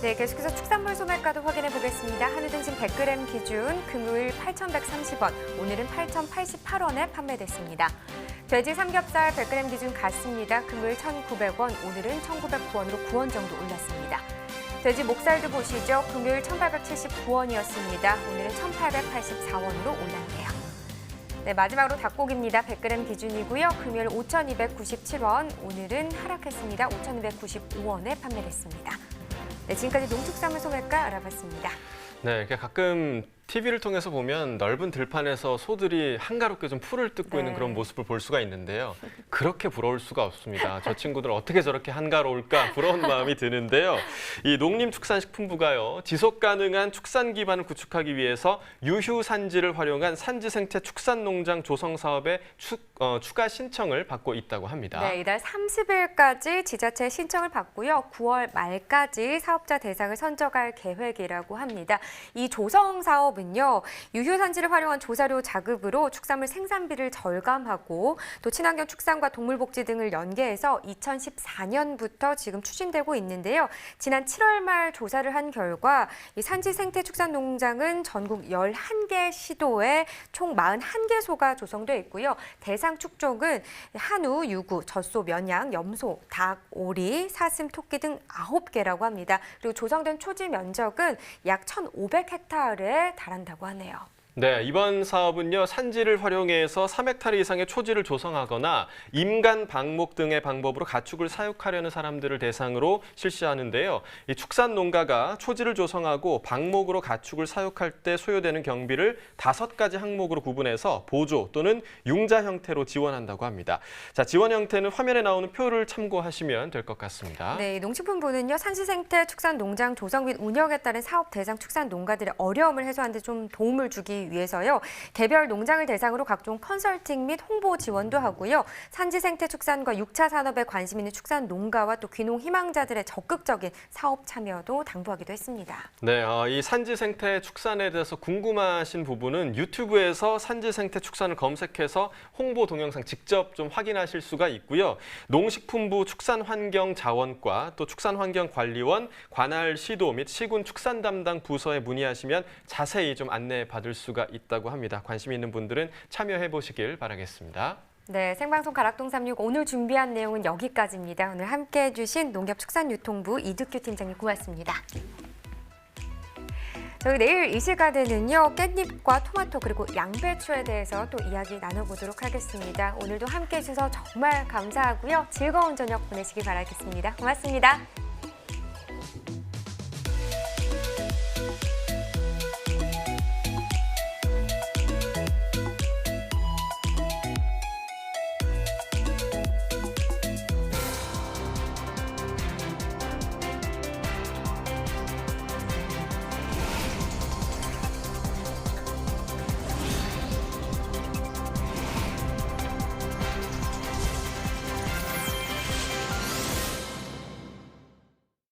네, 계속해서 축산물 소매가도 확인해 보겠습니다. 한우 등심 100g 기준 금요일 8,130원, 오늘은 8,088원에 판매됐습니다. 돼지 삼겹살 100g 기준 같습니다. 금요일 1,900원, 오늘은 1,909원으로 9원 정도 올랐습니다. 돼지 목살도 보시죠. 금요일 1,879원이었습니다. 오늘은 1,884원으로 올랐네요. 네, 마지막으로 닭고기입니다. 100g 기준이고요. 금요일 5,297원, 오늘은 하락했습니다. 5,295원에 판매됐습니다. 네, 지금까지 농축산물 소매가 알아봤습니다. 네, 이렇게 가끔 TV를 통해서 보면 넓은 들판에서 소들이 한가롭게 좀 풀을 뜯고 있는 그런 모습을 볼 수가 있는데요. 그렇게 부러울 수가 없습니다. 저 친구들은 어떻게 저렇게 한가로울까 부러운 마음이 드는데요. 이 농림축산식품부가요, 지속 가능한 축산 기반을 구축하기 위해서 유휴산지를 활용한 산지생태 축산농장 조성 사업에 추가 신청을 받고 있다고 합니다. 네, 이달 30일까지 지자체 신청을 받고요. 9월 말까지 사업자 대상을 선정할 계획이라고 합니다. 이 조성 사업은요, 유휴산지를 활용한 조사료 자급으로 축산물 생산비를 절감하고 또 친환경 축산과 동물복지 등을 연계해서 2014년부터 지금 추진되고 있는데요. 지난 7월 말 조사를 한 결과 이 산지생태축산농장은 전국 11개 시도에 총 41개소가 조성돼 있고요. 대상 축종은 한우, 유구, 젖소, 면양, 염소, 닭, 오리, 사슴, 토끼 등 9개라고 합니다. 그리고 조성된 초지 면적은 약 1,500헥타르에 달한다고 하네요. 네, 이번 사업은요, 산지를 활용해서 3헥타르 이상의 초지를 조성하거나 임간 방목 등의 방법으로 가축을 사육하려는 사람들을 대상으로 실시하는데요. 이 축산 농가가 초지를 조성하고 방목으로 가축을 사육할 때 소요되는 경비를 5가지 항목으로 구분해서 보조 또는 융자 형태로 지원한다고 합니다. 자, 지원 형태는 화면에 나오는 표를 참고하시면 될 것 같습니다. 네, 농식품부는요, 산지생태 축산농장 조성 및 운영에 따른 사업 대상 축산 농가들의 어려움을 해소하는 데 좀 도움을 주기 하기 위해서요. 개별 농장을 대상으로 각종 컨설팅 및 홍보 지원도 하고요. 산지 생태 축산과 6차 산업에 관심 있는 축산 농가와 또 귀농 희망자들의 적극적인 사업 참여도 당부하기도 했습니다. 네, 이 산지 생태 축산에 대해서 궁금하신 부분은 유튜브에서 산지 생태 축산을 검색해서 홍보 동영상 직접 좀 확인하실 수가 있고요. 농식품부 축산환경자원과 또 축산환경관리원, 관할 시도 및 시군 축산 담당 부서에 문의하시면 자세히 좀 안내 받을 수가 있다고 합니다. 관심 있는 분들은 참여해 보시길 바라겠습니다. 네, 생방송 가락동 36 오늘 준비한 내용은 여기까지입니다. 오늘 함께해 주신 농협축산유통부 이득규 팀장님 고맙습니다. 저희 내일 이 시간에는요, 깻잎과 토마토 그리고 양배추에 대해서 또 이야기 나눠보도록 하겠습니다. 오늘도 함께해 주셔서 정말 감사하고요. 즐거운 저녁 보내시기 바라겠습니다. 고맙습니다.